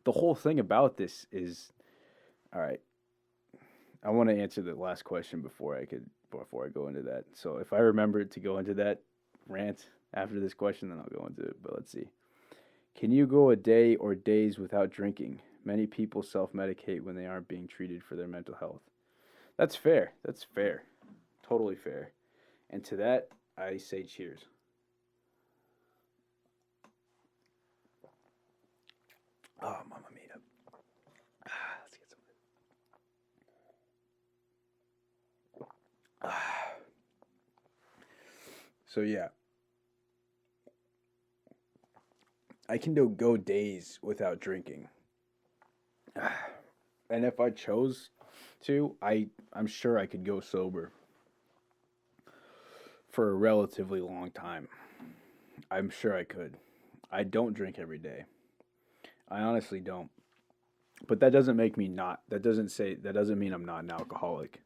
The whole thing about this is, all right. I want to answer the last question before I go into that. So if I remember to go into that rant after this question, then I'll go into it. But let's see. Can you go a day or days without drinking? Many people self-medicate when they aren't being treated for their mental health. That's fair. That's fair. Totally fair. And to that, I say cheers. Oh, Mamma Mia. Let's get some. So yeah, I can go days without drinking. And if I chose to, I'm sure I could go sober for a relatively long time. I'm sure I could. I don't drink every day. I honestly don't. But that doesn't make me not. That doesn't mean I'm not an alcoholic.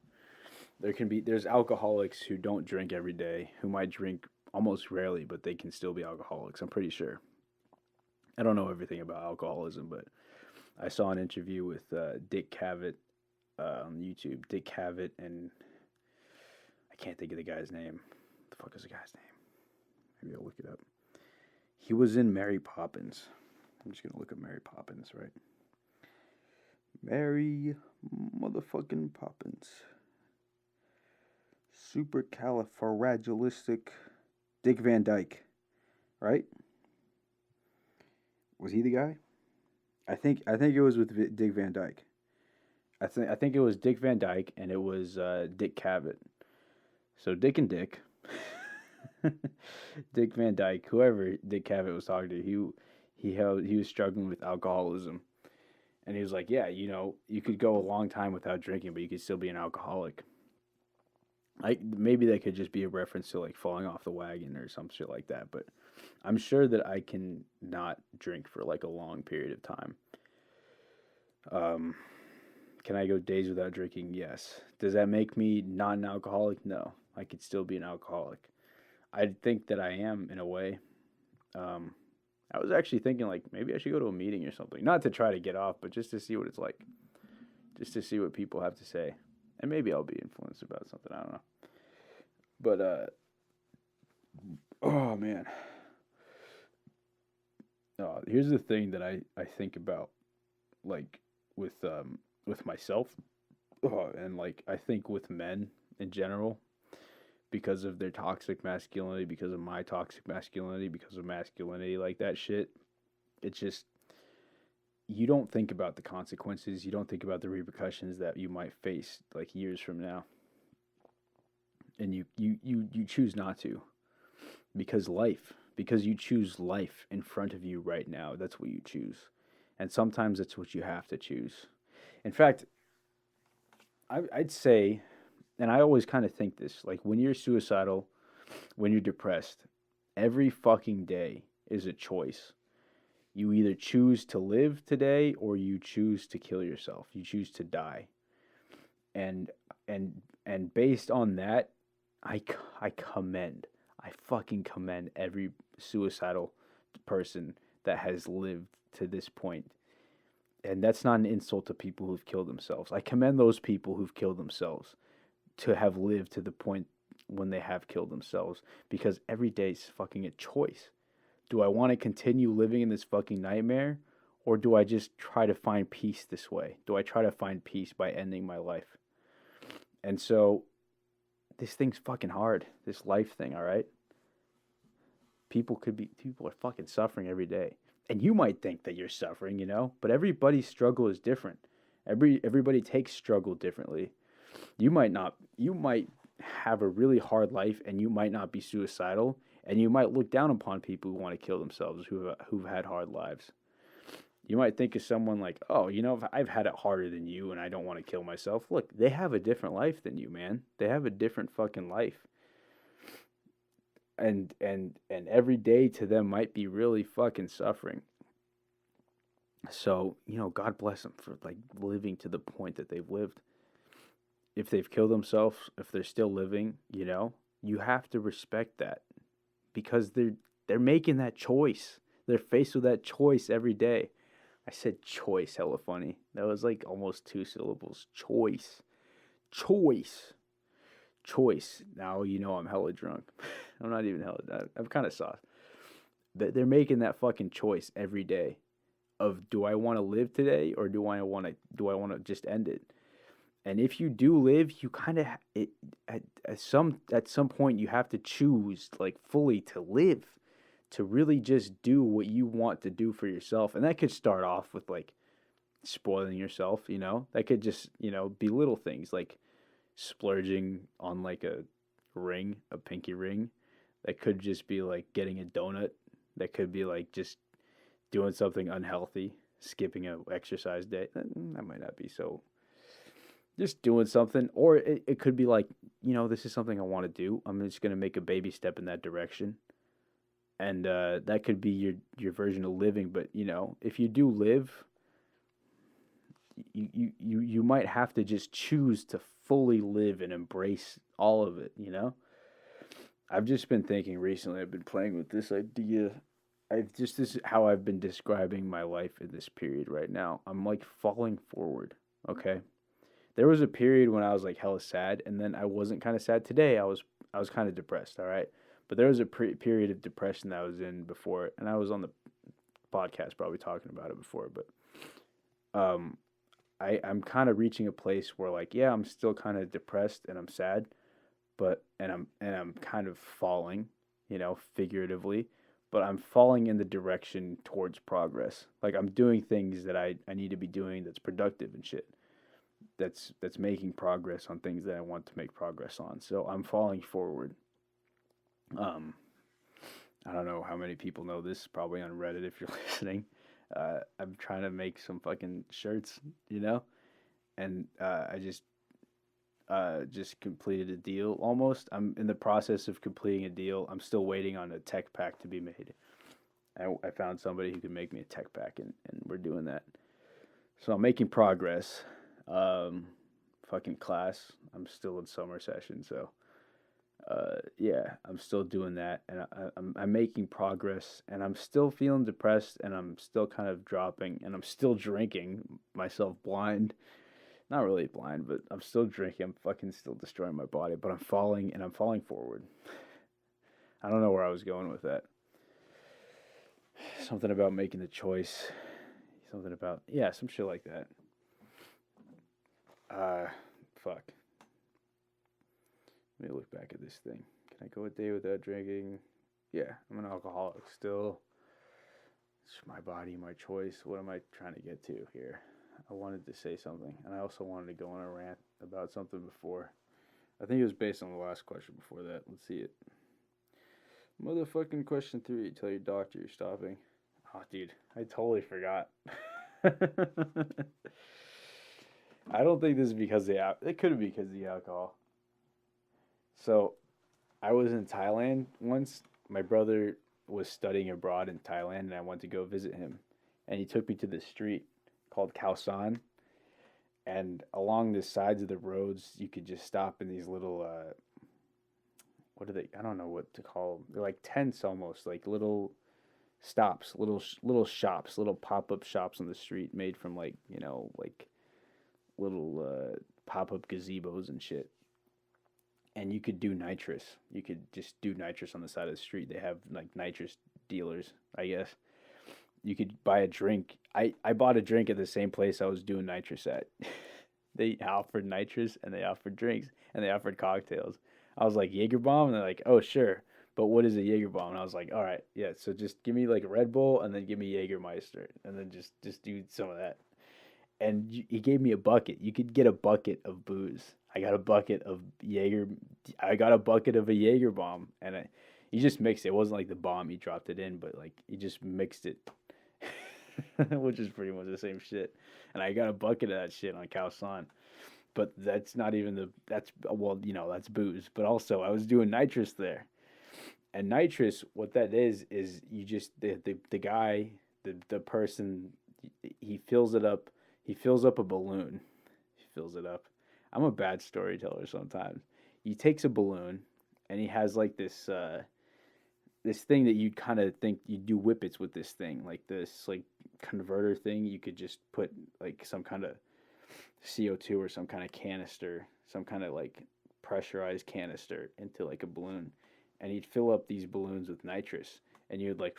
There's alcoholics who don't drink every day, who might drink almost rarely, but they can still be alcoholics. I'm pretty sure. I don't know everything about alcoholism, but I saw an interview with Dick Cavett on YouTube. Dick Cavett, and I can't think of the guy's name. What the fuck is the guy's name? Maybe I'll look it up. He was in Mary Poppins. I'm just gonna look up Mary Poppins, right? Mary motherfucking Poppins. Supercalifragilistic Dick Van Dyke, right? Was he the guy? I think it was with Dick Van Dyke. I think it was Dick Van Dyke and it was Dick Cavett. So Dick and Dick, Dick Van Dyke, whoever Dick Cavett was talking to, he was struggling with alcoholism, and he was like, yeah, you could go a long time without drinking, but you could still be an alcoholic. Maybe that could just be a reference to like falling off the wagon or some shit like that, but I'm sure that I can not drink for like a long period of time. Um, can I go days without drinking? Yes. Does that make me not an alcoholic? No. I could still be an alcoholic. I think that I am in a way. Um, I was actually thinking like maybe I should go to a meeting or something, not to try to get off, but just to see what it's like, just to see what people have to say, and maybe I'll be influenced about something. I don't know. But oh man, here's the thing that I think about, like with myself, and like I think with men in general, because of their toxic masculinity, because of my toxic masculinity, because of masculinity, like that shit. It's just you don't think about the consequences. You don't think about the repercussions that you might face like years from now, and you choose not to because you choose life in front of you right now. That's what you choose, and sometimes that's what you have to choose. In fact, I'd say, and I always kind of think this, like when you're suicidal, when you're depressed, every fucking day is a choice. You either choose to live today or you choose to kill yourself. You choose to die. And and based on that, I commend. I fucking commend every suicidal person that has lived to this point. And that's not an insult to people who've killed themselves. I commend those people who've killed themselves to have lived to the point when they have killed themselves, because every day is fucking a choice. Do I want to continue living in this fucking nightmare, or do I just try to find peace this way? Do I try to find peace by ending my life? And so this thing's fucking hard. This life thing, all right? People are fucking suffering every day. And you might think that you're suffering, but everybody's struggle is different. Everybody takes struggle differently. You might have a really hard life and you might not be suicidal, and you might look down upon people who want to kill themselves, who've had hard lives. You might think of someone like, oh, I've had it harder than you and I don't want to kill myself. Look, they have a different life than you, man. They have a different fucking life. And every day to them might be really fucking suffering. So, God bless them for like living to the point that they've lived. If they've killed themselves, if they're still living, you have to respect that, because they're making that choice. They're faced with that choice every day. I said choice, hella funny. That was like almost 2 syllables. Choice. Choice. Choice. Now I'm hella drunk. I'm not even hella. I'm kind of soft. They're making that fucking choice every day of, do I want to live today or do I want to just end it? And if you do live, you kind of at some point you have to choose like fully to live, to really just do what you want to do for yourself. And that could start off with like spoiling yourself, That could just, be little things like splurging on like a pinky ring. That could just be like getting a donut. That could be like just doing something unhealthy, skipping an exercise day. That might not be so. Just doing something, or it could be like, this is something I want to do. I'm just gonna make a baby step in that direction, and that could be your version of living. But if you do live, you might have to just choose to fully live and embrace all of it. I've just been thinking recently. I've been playing with this idea. This is how I've been describing my life in this period right now. I'm like falling forward. Okay. There was a period when I was like hella sad, and then I wasn't kind of sad. Today I was kind of depressed, all right? But there was a period of depression that I was in before, and I was on the podcast probably talking about it before, but um I'm kind of reaching a place where like, yeah, I'm still kind of depressed and I'm sad, but I'm kind of falling, figuratively, but I'm falling in the direction towards progress. Like I'm doing things that I need to be doing that's productive and shit. that's making progress on things that I want to make progress on. So I'm falling forward. Um, I don't know how many people know this, probably on Reddit if you're listening. I'm trying to make some fucking shirts, you know, and I just completed a deal almost. I'm in the process of completing a deal. I'm still waiting on a tech pack to be made. I found somebody who could make me a tech pack, and we're doing that. So I'm making progress. Um, Fucking class. I'm still in summer session, so yeah, I'm still doing that, and I'm making progress, and I'm still feeling depressed, and I'm still kind of dropping, and I'm still drinking myself blind. Not really blind, but I'm still drinking. I'm fucking still destroying my body, but I'm falling, and I'm falling forward. I don't know where I was going with that. Something about making the choice. Something about, yeah, some shit like that. Uh, Fuck. Let me look back at this thing. Can I go a day without drinking? Yeah, I'm an alcoholic still. It's my body, my choice. What am I trying to get to here? I wanted to say something, and I also wanted to go on a rant about something before. I think it was based on the last question before that. Let's see it. Motherfucking question 3. Tell your doctor you're stopping. Oh, dude, I totally forgot. I don't think this is because it could be because of the alcohol. So, I was in Thailand once. My brother was studying abroad in Thailand, and I went to go visit him. And he took me to this street called Khao San. And along the sides of the roads, you could just stop in these little, what are they? I don't know what to call them. They're like tents almost, like little stops, little shops, little pop up shops on the street made from like like little pop up gazebos and shit. And you could do nitrous. You could just do nitrous on the side of the street. They have like nitrous dealers, I guess. You could buy a drink. I bought a drink at the same place I was doing nitrous at. They offered nitrous and they offered drinks and they offered cocktails. I was like, Jaeger bomb? And they're like, oh, sure. But what is a Jaeger bomb? And I was like, all right, yeah, so just give me like a Red Bull and then give me Jägermeister and then just do some of that. And he gave me a bucket. You could get a bucket of booze. I got a bucket of Jaeger. I got a bucket of a Jaeger bomb, and he just mixed it. It wasn't like the bomb he dropped it in, but like he just mixed it, which is pretty much the same shit. And I got a bucket of that shit on Khao San. But that's not even that's well, that's booze. But also, I was doing nitrous there, and nitrous, what that is you just the guy, the person, he fills it up. He fills up a balloon. He fills it up. I'm a bad storyteller sometimes. He takes a balloon, and he has like this thing that you'd kind of think you'd do whippets with this thing, like this like converter thing. You could just put like some kind of CO2 or some kind of canister, some kind of like pressurized canister into like a balloon, and he'd fill up these balloons with nitrous, and you'd like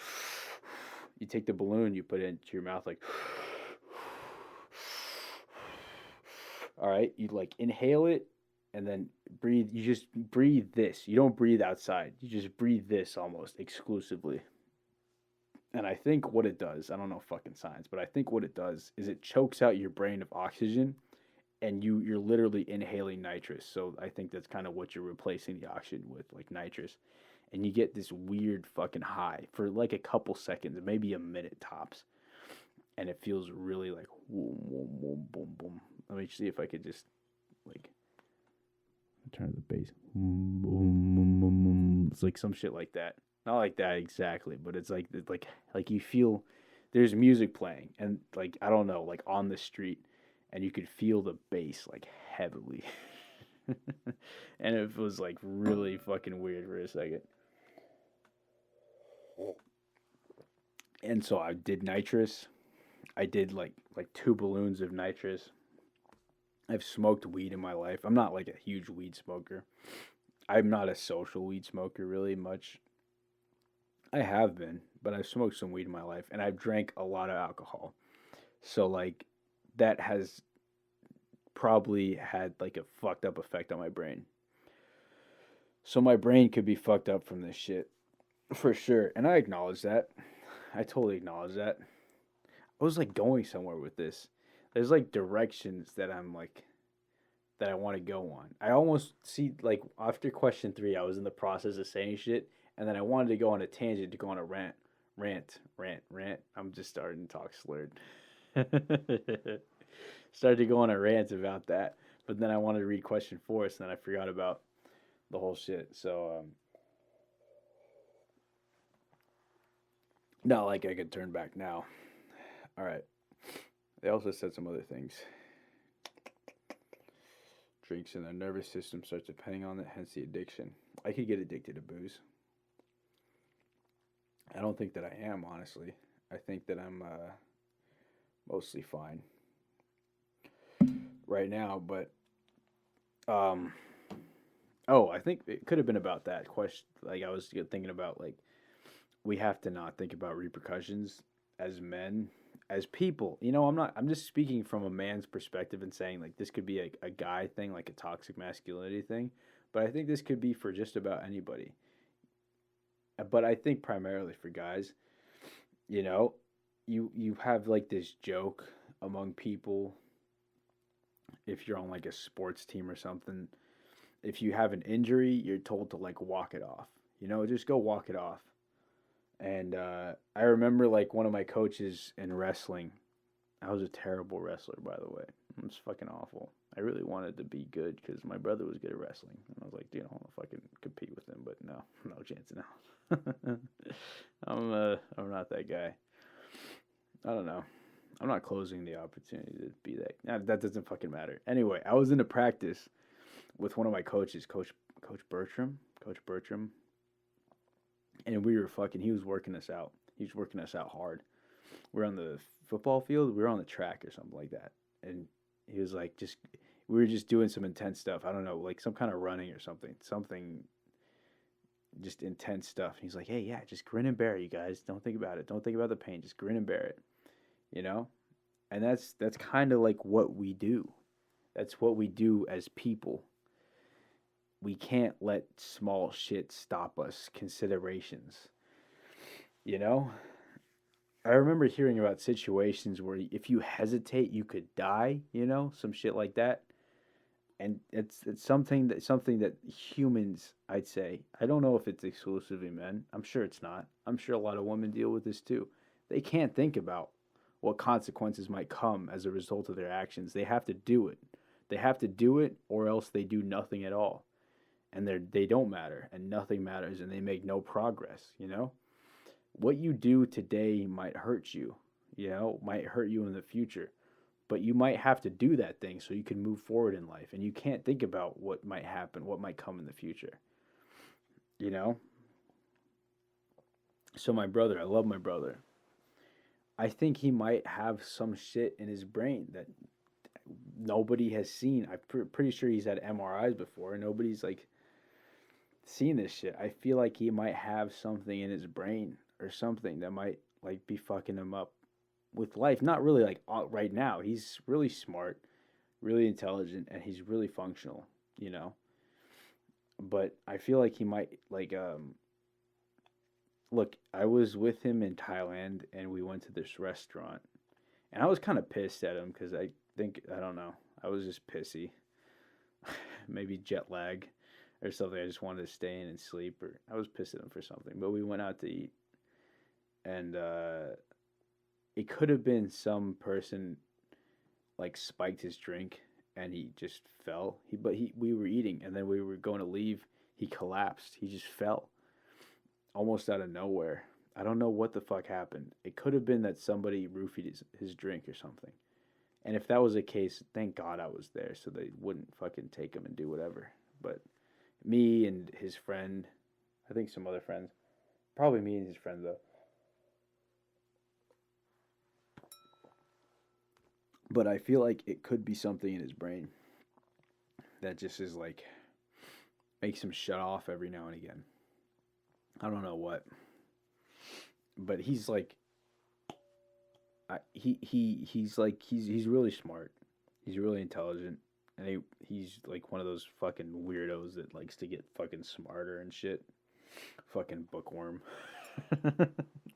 you take the balloon, you put it into your mouth like all right, you like inhale it and then breathe. You just breathe this. You don't breathe outside. You just breathe this almost exclusively. And I think what it does, I don't know fucking science, but I think what it does is it chokes out your brain of oxygen and you're literally inhaling nitrous. So I think that's kind of what you're replacing the oxygen with, like nitrous. And you get this weird fucking high for like a couple seconds, maybe a minute tops. And it feels really like boom, boom, boom, boom, boom. Let me see if I could just like turn the bass. It's like some shit like that. Not like that exactly, but it's like you feel there's music playing and like I don't know, like on the street, and you could feel the bass like heavily. And it was like really fucking weird for a second. And so I did nitrous. I did like 2 balloons of nitrous. I've smoked weed in my life. I'm not like a huge weed smoker. I'm not a social weed smoker really much. I have been, but I've smoked some weed in my life and I've drank a lot of alcohol. So like that has probably had like a fucked up effect on my brain. So my brain could be fucked up from this shit for sure. And I acknowledge that. I totally acknowledge that. I was like going somewhere with this. There's like directions that I'm like that I want to go on. I almost see like after question 3, I was in the process of saying shit, and then I wanted to go on a tangent to go on a rant. I'm just starting to talk slurred. Started to go on a rant about that, but then I wanted to read question 4, so then I forgot about the whole shit. So not like I could turn back now. All right. They also said some other things. Drinks and their nervous system starts depending on it, hence the addiction. I could get addicted to booze. I don't think that I am, honestly. I think that I'm mostly fine right now, but um oh, I think it could have been about that question. Like I was thinking about like we have to not think about repercussions as men, as people. I'm just speaking from a man's perspective and saying like this could be a guy thing, like a toxic masculinity thing, but I think this could be for just about anybody. But I think primarily for guys, you know, you have like this joke among people if you're on like a sports team or something. If you have an injury, you're told to like walk it off. Just go walk it off. And I remember like one of my coaches in wrestling. I was a terrible wrestler, by the way. I was fucking awful. I really wanted to be good because my brother was good at wrestling, and I was like, dude, I want to fucking compete with him, but no, no chance now. I'm not that guy. I don't know. I'm not closing the opportunity to be that. Nah, that doesn't fucking matter. Anyway, I was in a practice with one of my coaches, Coach Bertram, and we were fucking. He was working us out. He was working us out hard. We're on the football field. We were on the track or something like that, and he was like, we were just doing some intense stuff. I don't know, like some kind of running or something, just intense stuff. And he's like, hey, yeah, just grin and bear it, you guys. Don't think about it. Don't think about the pain. Just grin and bear it. You know, and that's kind of like what we do. That's what we do as people. We can't let small shit stop us. Considerations. You know, I remember hearing about situations where if you hesitate, you could die. Some shit like that. And it's something that humans, I'd say, I don't know if it's exclusively men. I'm sure it's not. I'm sure a lot of women deal with this too. They can't think about what consequences might come as a result of their actions. They have to do it. They have to do it, or else they do nothing at all, and they don't matter, and nothing matters, and they make no progress. What you do today might hurt you. Might hurt you in the future, but you might have to do that thing so you can move forward in life, and you can't think about what might happen, what might come in the future. So my brother, I love my brother. I think he might have some shit in his brain that nobody has seen. I'm pretty sure he's had MRIs before. Nobody's like seen this shit. I feel like he might have something in his brain or something that might like be fucking him up with life. Not really like right now. He's really smart, really intelligent, and he's really functional. But I feel like he might like look, I was with him in Thailand and we went to this restaurant. And I was kind of pissed at him because I don't know, I was just pissy. Maybe jet lag or something. I just wanted to stay in and sleep, or I was pissed at him for something. But we went out to eat, and it could have been some person like spiked his drink and he just fell. We were eating and then we were going to leave. He collapsed. He just fell almost out of nowhere. I don't know what the fuck happened. It could have been that somebody roofied his drink or something. And if that was the case, thank God I was there so they wouldn't fucking take him and do whatever. But me and his friend, I think some other friends, probably me and his friend though. But I feel like it could be something in his brain that just is like makes him shut off every now and again. I don't know what. But he's like he's really smart. He's really intelligent, and he's like one of those fucking weirdos that likes to get fucking smarter and shit. Fucking bookworm.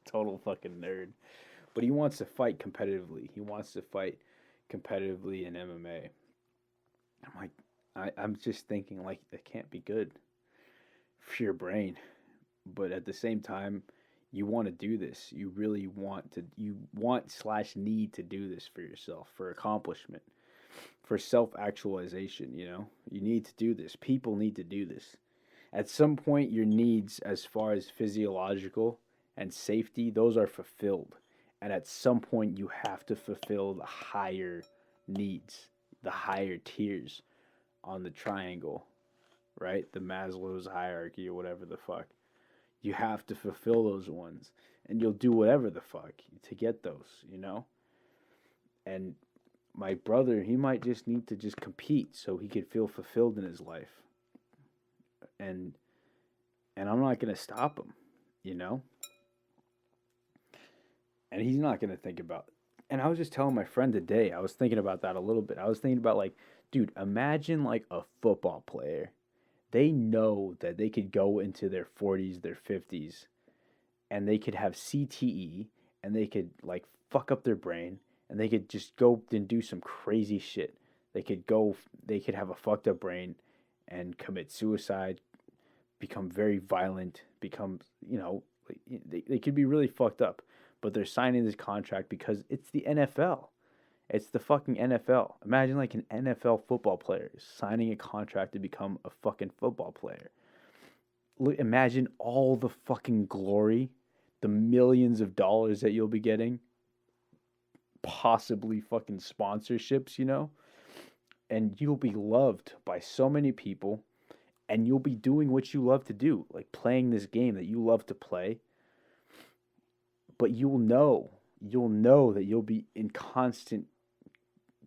Total fucking nerd. But he wants to fight competitively. He wants to fight competitively in MMA. I'm like, I'm just thinking like that can't be good for your brain. But at the same time, you want to do this. You really want to. You want slash need to do this for yourself, for accomplishment, for self actualization. You need to do this. People need to do this. At some point, your needs, as far as physiological and safety, those are fulfilled. And at some point, you have to fulfill the higher needs, the higher tiers on the triangle, right? The Maslow's hierarchy or whatever the fuck. You have to fulfill those ones. And you'll do whatever the fuck to get those. And my brother, he might just need to just compete so he could feel fulfilled in his life. And I'm not gonna stop him, you know? And he's not gonna think about it. And I was just telling my friend today, I was thinking about that a little bit. I was thinking about like, dude, imagine like a football player. They know that they could go into their 40s, their 50s, and they could have CTE and they could like fuck up their brain and they could just go and do some crazy shit. They could have a fucked up brain and commit suicide, become very violent, they could be really fucked up. But they're signing this contract because it's the NFL. It's the fucking NFL. Imagine like an NFL football player signing a contract to become a fucking football player. Look, imagine all the fucking glory, the millions of dollars that you'll be getting, possibly fucking sponsorships, and you'll be loved by so many people, and you'll be doing what you love to do, like playing this game that you love to play. But you'll know that you'll be in constant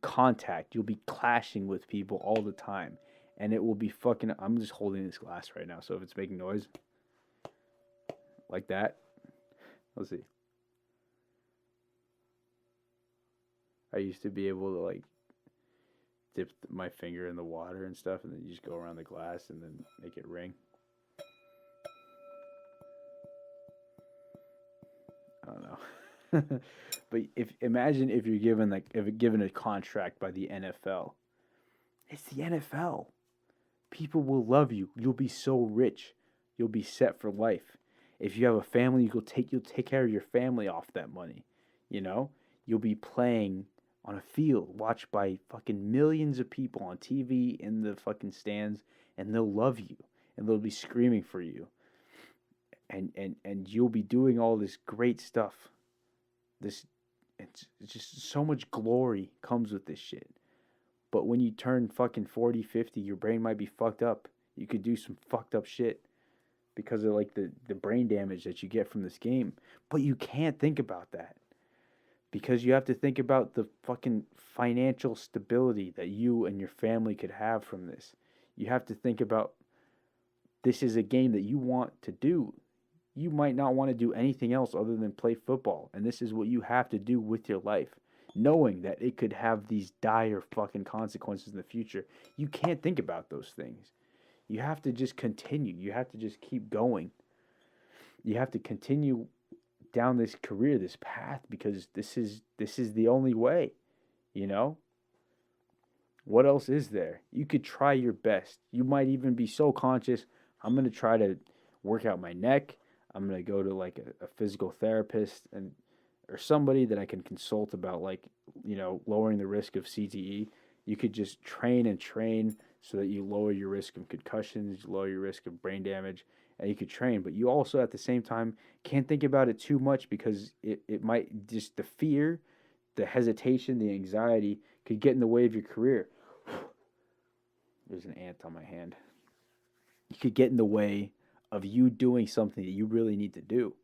contact. You'll be clashing with people all the time. And it will be fucking. I'm just holding this glass right now, so if it's making noise like that, let's see. I used to be able to like dip my finger in the water and stuff, and then you just go around the glass and then make it ring. I don't know. But imagine if you're given a contract by the NFL. It's the NFL. People will love you. You'll be so rich. You'll be set for life. If you have a family, you'll take care of your family off that money. You'll be playing on a field watched by fucking millions of people on TV in the fucking stands, and they'll love you and they'll be screaming for you. And you'll be doing all this great stuff. It's just so much glory comes with this shit. But when you turn fucking 40, 50, your brain might be fucked up. You could do some fucked up shit because of like the brain damage that you get from this game. But you can't think about that. Because you have to think about the fucking financial stability that you and your family could have from this. You have to think about this is a game that you want to do. You might not want to do anything else other than play football. And this is what you have to do with your life. Knowing that it could have these dire fucking consequences in the future. You can't think about those things. You have to just continue. You have to just keep going. You have to continue down this career, this path, because this is the only way. What else is there? You could try your best. You might even be so conscious, I'm going to try to work out my neck. I'm going to go to like a physical therapist or somebody that I can consult about like, lowering the risk of CTE. You could just train and train so that you lower your risk of concussions, you lower your risk of brain damage, and you could train. But you also at the same time can't think about it too much because it might just the fear, the hesitation, the anxiety could get in the way of your career. There's an ant on my hand. You could get in the way of you doing something that you really need to do.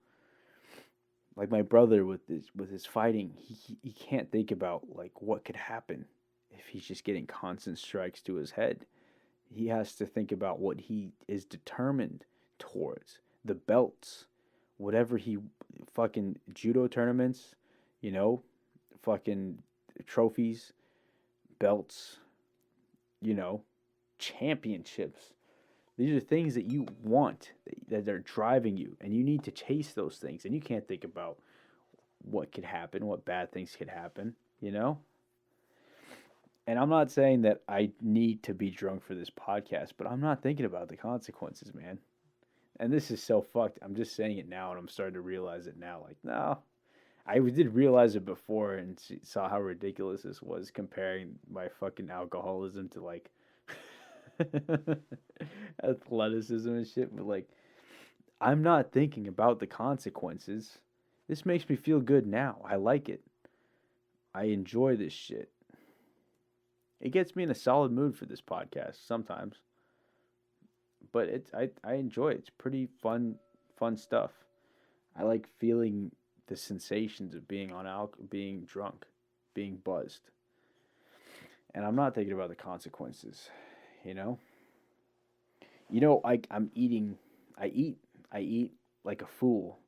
Like my brother with his fighting, he can't think about like what could happen if he's just getting constant strikes to his head. He has to think about what he is determined towards. The belts, whatever he fucking judo tournaments, fucking trophies, belts, championships. These are things that you want, that are driving you, and you need to chase those things. And you can't think about what could happen, what bad things could happen, And I'm not saying that I need to be drunk for this podcast, but I'm not thinking about the consequences, man. And this is so fucked. I'm just saying it now, and I'm starting to realize it now. Like, no, I did realize it before and saw how ridiculous this was comparing my fucking alcoholism to like athleticism and shit. But like, I'm not thinking about the consequences. This makes me feel good now. I like it. I enjoy this shit. It gets me in a solid mood for this podcast sometimes, but I enjoy it. It's pretty fun stuff. I like feeling the sensations of being being drunk, being buzzed. And I'm not thinking about the consequences, you know? I'm eating I eat I eat like a fool,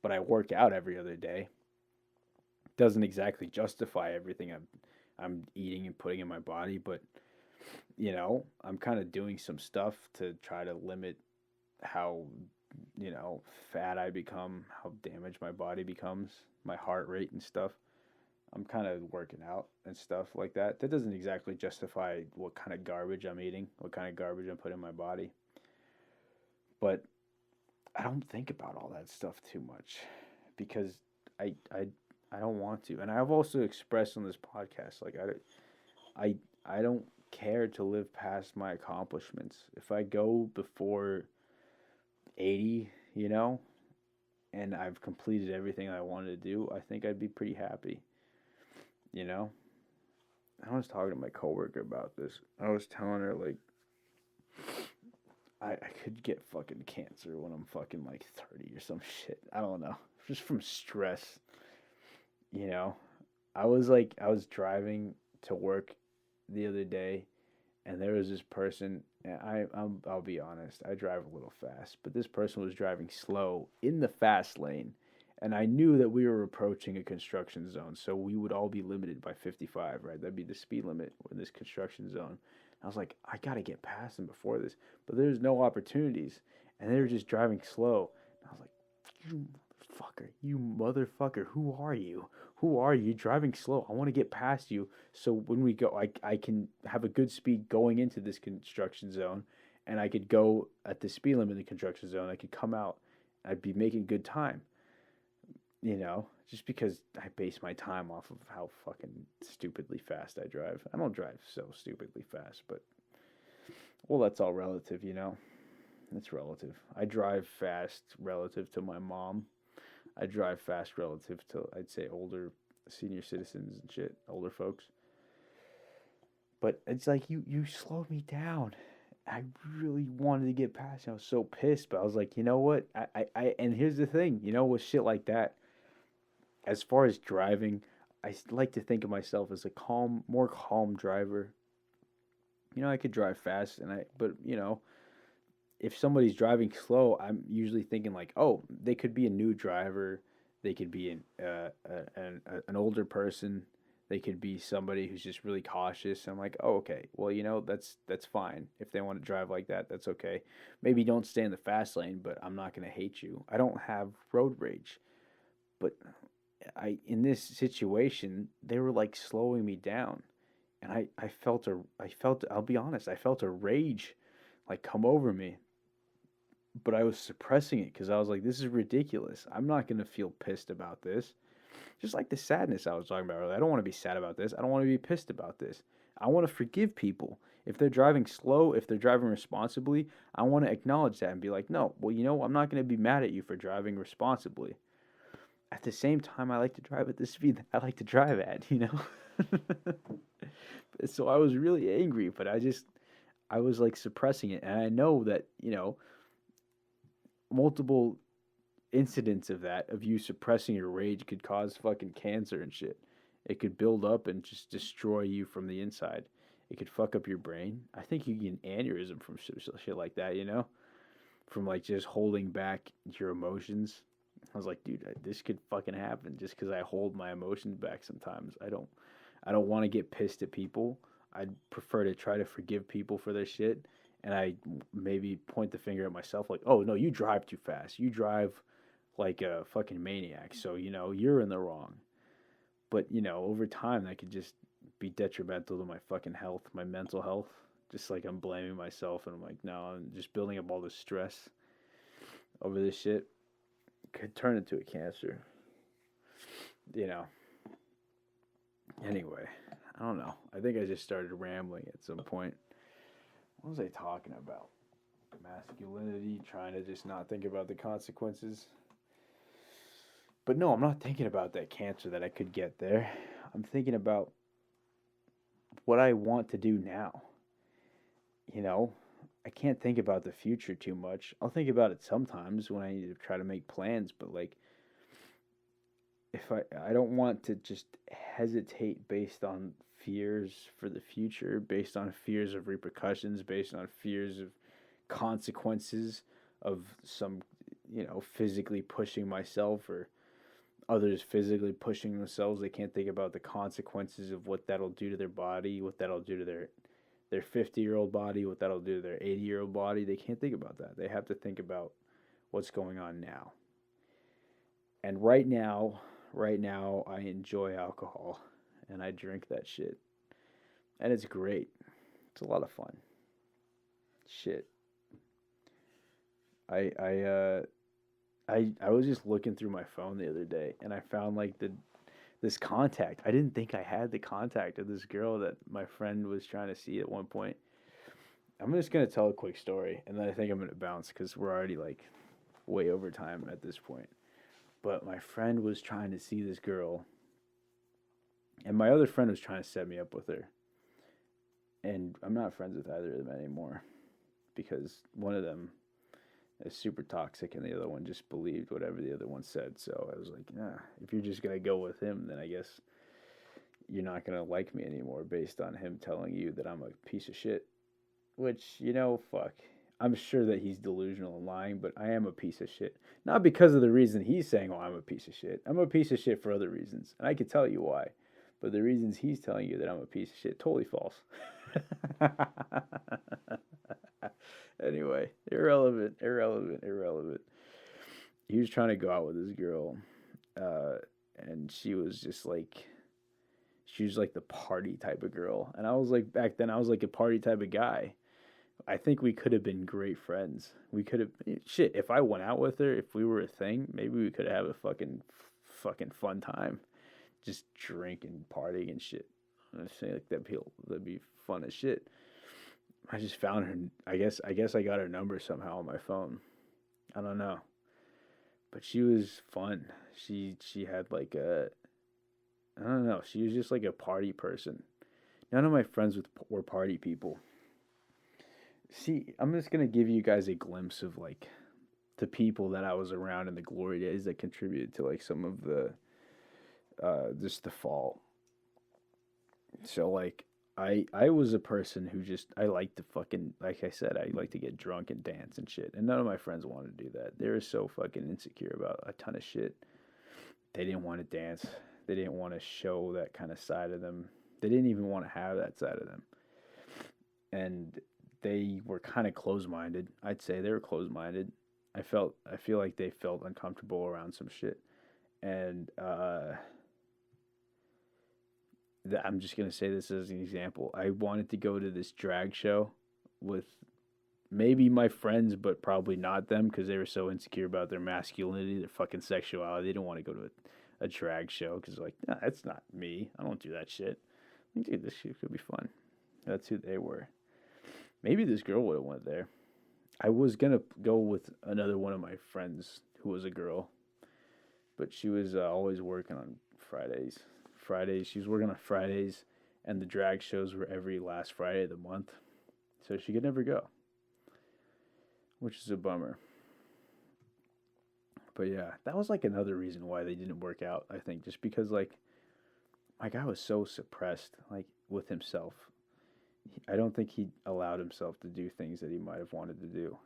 but I work out every other day. Doesn't exactly justify everything I'm eating and putting in my body, but I'm kind of doing some stuff to try to limit how fat I become, how damaged my body becomes, my heart rate and stuff. I'm kind of working out and stuff like that. That doesn't exactly justify what kind of garbage I'm eating, what kind of garbage I'm putting in my body. But I don't think about all that stuff too much because I I I don't want to. And I've also expressed on this podcast like I I don't care to live past my accomplishments. If I go before 80, and I've completed everything I wanted to do, I think I'd be pretty happy, you know? I was talking to my coworker about this. I was telling her like I could get fucking cancer when I'm fucking like 30 or some shit. I don't know. Just from stress, you know? I was driving to work the other day and there was this person and I'll be honest, I drive a little fast, but this person was driving slow in the fast lane and I knew that we were approaching a construction zone, so we would all be limited by 55, right? That'd be the speed limit in this construction zone. I was like, I gotta get past them before this, but there's no opportunities, and they were just driving slow. And I was like, you motherfucker, who are you? Who are you driving slow? I want to get past you, so when we go, I can have a good speed going into this construction zone, and I could go at the speed limit in the construction zone. I could come out, I'd be making good time. Just because I base my time off of how fucking stupidly fast I drive. I don't drive so stupidly fast, but well, that's all relative. It's relative. I drive fast relative to my mom. I drive fast relative to, I'd say, older senior citizens and shit, older folks. But it's like you slowed me down. I really wanted to get past. I was so pissed, but I was like, you know what? And here's the thing, with shit like that, as far as driving, I like to think of myself as a more calm driver. I could drive fast, but if somebody's driving slow, I'm usually thinking like, oh, they could be a new driver, they could be an older person, they could be somebody who's just really cautious. I'm like, oh, okay, well, that's fine. If they want to drive like that, that's okay. Maybe don't stay in the fast lane, but I'm not gonna hate you. I don't have road rage, but in this situation, they were like slowing me down, and I'll be honest, I felt a rage like come over me, but I was suppressing it because I was like, this is ridiculous. I'm not gonna feel pissed about this. Just like the sadness I was talking about earlier. I don't want to be sad about this. I don't want to be pissed about this. I want to forgive people. If they're driving slow, if they're driving responsibly, I want to acknowledge that and be like, no, well, I'm not going to be mad at you for driving responsibly. At the same time, I like to drive at the speed that I like to drive at. So I was really angry, but I was like suppressing it. And I know that, multiple incidents of you suppressing your rage could cause fucking cancer and shit. It could build up and just destroy you from the inside. It could fuck up your brain. I think you get an aneurysm from shit like that, from like just holding back your emotions. I was like, dude, this could fucking happen just because I hold my emotions back sometimes. I don't want to get pissed at people. I'd prefer to try to forgive people for their shit, and I maybe point the finger at myself like, oh no, you drive too fast. You drive like a fucking maniac, so you're in the wrong. But over time, that could just be detrimental to my fucking health, my mental health. Just like I'm blaming myself, and I'm like, no, I'm just building up all this stress over this shit. Could turn into a cancer. You know. Anyway, I don't know. I think I just started rambling at some point. What was I talking about? Masculinity, trying to just not think about the consequences. But no, I'm not thinking about that cancer that I could get there. I'm thinking about what I want to do now. You know, I can't think about the future too much. I'll think about it sometimes when I need to try to make plans, but like if I don't want to just hesitate based on fears for the future, based on fears of repercussions, based on fears of consequences of some, physically pushing myself or others physically pushing themselves. They can't think about the consequences of what that'll do to their body, what that'll do to their 50-year-old body, what that'll do to their 80-year-old body. They can't think about that. They have to think about what's going on now. And right now, I enjoy alcohol and I drink that shit. And it's great. It's a lot of fun. Shit. I was just looking through my phone the other day and I found like this contact. I didn't think I had the contact of this girl that my friend was trying to see at one point. I'm just going to tell a quick story and then I think I'm going to bounce because we're already like way over time at this point. But my friend was trying to see this girl and my other friend was trying to set me up with her. And I'm not friends with either of them anymore because one of them is super toxic and the other one just believed whatever the other one said. So I was like, if you're just going to go with him, then I guess you're not going to like me anymore based on him telling you that I'm a piece of shit. Which, fuck. I'm sure that he's delusional and lying, but I am a piece of shit. Not because of the reason he's saying, I'm a piece of shit. I'm a piece of shit for other reasons. And I can tell you why. But the reasons he's telling you that I'm a piece of shit, totally false. Anyway, irrelevant. He was trying to go out with this girl, and she was like the party type of girl. And I was like, back then, I was like a party type of guy. I think we could have been great friends. We could have, shit, if I went out with her, if we were a thing, maybe we could have a fucking fun time. Just drinking, partying and shit. I say like that'd be fun as shit. I just found her. I guess I got her number somehow on my phone. I don't know, but she was fun. She had like I don't know. She was just like a party person. None of my friends were party people. See, I'm just gonna give you guys a glimpse of like the people that I was around in the glory days that contributed to like some of the just the fall. So like I was a person who just I like to fucking like I said I like to get drunk and dance and shit, and none of my friends wanted to do that. They were so fucking insecure about a ton of shit. They didn't want to dance. They didn't want to show that kind of side of them. They didn't even want to have that side of them. And they were kind of closed-minded. I'd say they were closed-minded. I feel like they felt uncomfortable around some shit. And I'm just going to say this as an example. I wanted to go to this drag show with maybe my friends, but probably not them because they were so insecure about their masculinity, their fucking sexuality. They didn't want to go to a drag show because like, nah, that's not me. I don't do that shit. Like, dude, this shit could be fun. That's who they were. Maybe this girl would have went there. I was going to go with another one of my friends who was a girl, but she was always working on Fridays. She was working on Fridays, and the drag shows were every last Friday of the month, so she could never go, which is a bummer. But yeah, that was like another reason why they didn't work out, I think, just because like my guy was so suppressed like with himself. I don't think he allowed himself to do things that he might have wanted to do.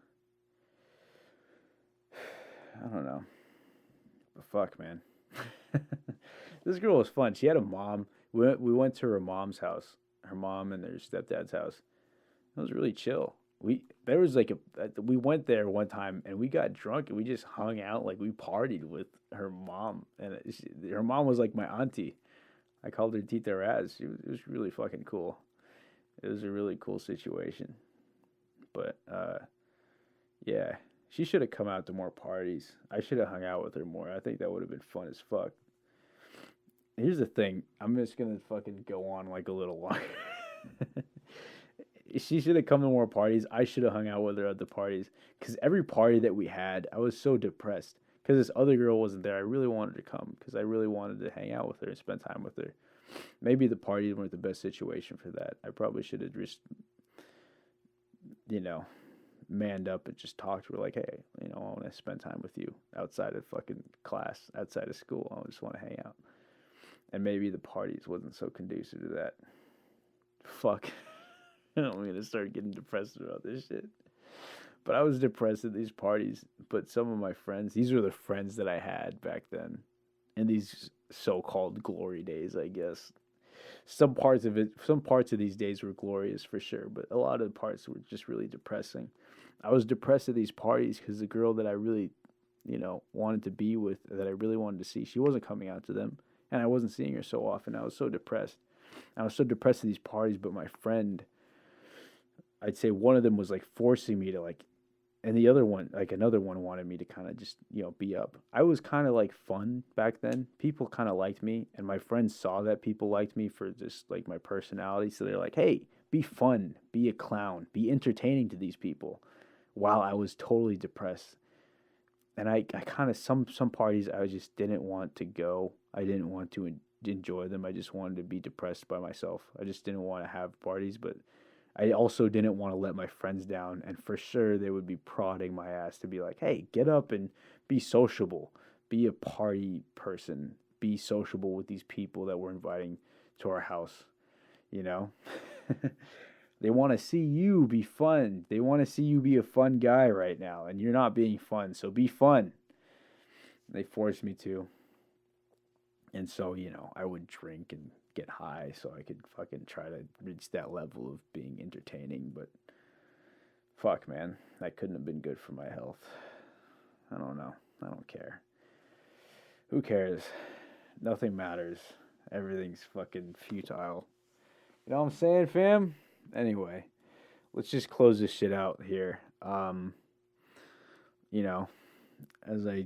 I don't know. But fuck, man. This girl was fun. She had a mom. We went to her mom's house. Her mom and their stepdad's house. It was really chill. We went there one time and we got drunk and we just hung out, like we partied with her mom, and her mom was like my auntie. I called her Tita Raz. It was really fucking cool. It was a really cool situation. But yeah, she should have come out to more parties. I should have hung out with her more. I think that would have been fun as fuck. Here's the thing. I'm just gonna fucking go on like a little longer. She should have come to more parties. I should have hung out with her at the parties. Because every party that we had, I was so depressed. Because this other girl wasn't there. I really wanted to come. Because I really wanted to hang out with her and spend time with her. Maybe the parties weren't the best situation for that. I probably should have just, you know, manned up and just talked to her like, hey, I want to spend time with you outside of fucking class, outside of school. I just want to hang out. And maybe the parties wasn't so conducive to that. Fuck. I'm going to start getting depressed about this shit. But I was depressed at these parties. But some of my friends, these were the friends that I had back then. In these so-called glory days, I guess. Some parts of these days were glorious for sure. But a lot of the parts were just really depressing. I was depressed at these parties because the girl that I really, wanted to be with, that I really wanted to see, she wasn't coming out to them. And I wasn't seeing her so often. I was so depressed. I was so depressed at these parties, but my friend, I'd say one of them was like forcing me to and the other one, like another one wanted me to kind of just, be up. I was kind of like fun back then. People kind of liked me, and my friends saw that people liked me for just like my personality. So they're like, hey, be fun, be a clown, be entertaining to these people, while I was totally depressed. And I kind of, some parties I just didn't want to go. I didn't want to enjoy them. I just wanted to be depressed by myself. I just didn't want to have parties, but I also didn't want to let my friends down. And for sure, they would be prodding my ass to be like, hey, get up and be sociable. Be a party person. Be sociable with these people that we're inviting to our house, you know? They want to see you be fun. They want to see you be a fun guy right now, and you're not being fun, so be fun. They forced me to. And so, I would drink and get high so I could fucking try to reach that level of being entertaining. But fuck, man, that couldn't have been good for my health. I don't know. I don't care. Who cares? Nothing matters. Everything's fucking futile. You know what I'm saying, fam? Anyway, let's just close this shit out here. As I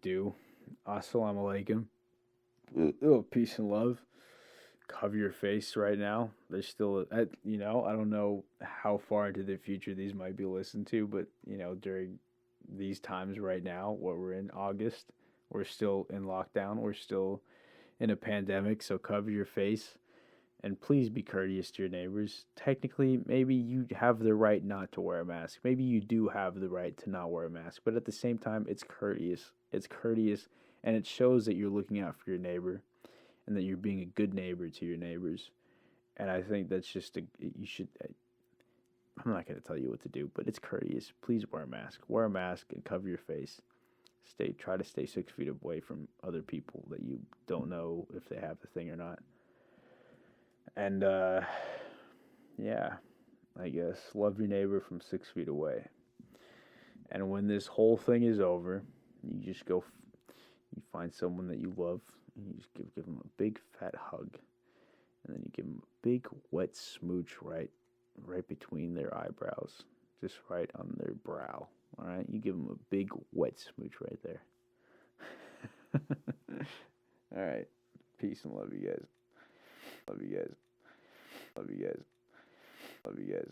do, assalamu alaikum. Oh, peace and love. Cover your face right now. There's still, I don't know how far into the future these might be listened to, but, during these times right now, what we're in August, we're still in lockdown. We're still in a pandemic, so cover your face. And please be courteous to your neighbors. Technically, maybe you have the right not to wear a mask. Maybe you do have the right to not wear a mask. But at the same time, it's courteous. It's courteous, and it shows that you're looking out for your neighbor and that you're being a good neighbor to your neighbors. And I think that's just you should. I'm not going to tell you what to do, but it's courteous. Please wear a mask. Wear a mask and cover your face. Try to stay 6 feet away from other people that you don't know if they have the thing or not. And, yeah, I guess, love your neighbor from 6 feet away. And when this whole thing is over, you just go, you find someone that you love, and you just give them a big fat hug. And then you give them a big wet smooch right between their eyebrows, just right on their brow. All right, you give them a big wet smooch right there. All right, peace and love you guys. Love you guys. Love you guys. Love you guys.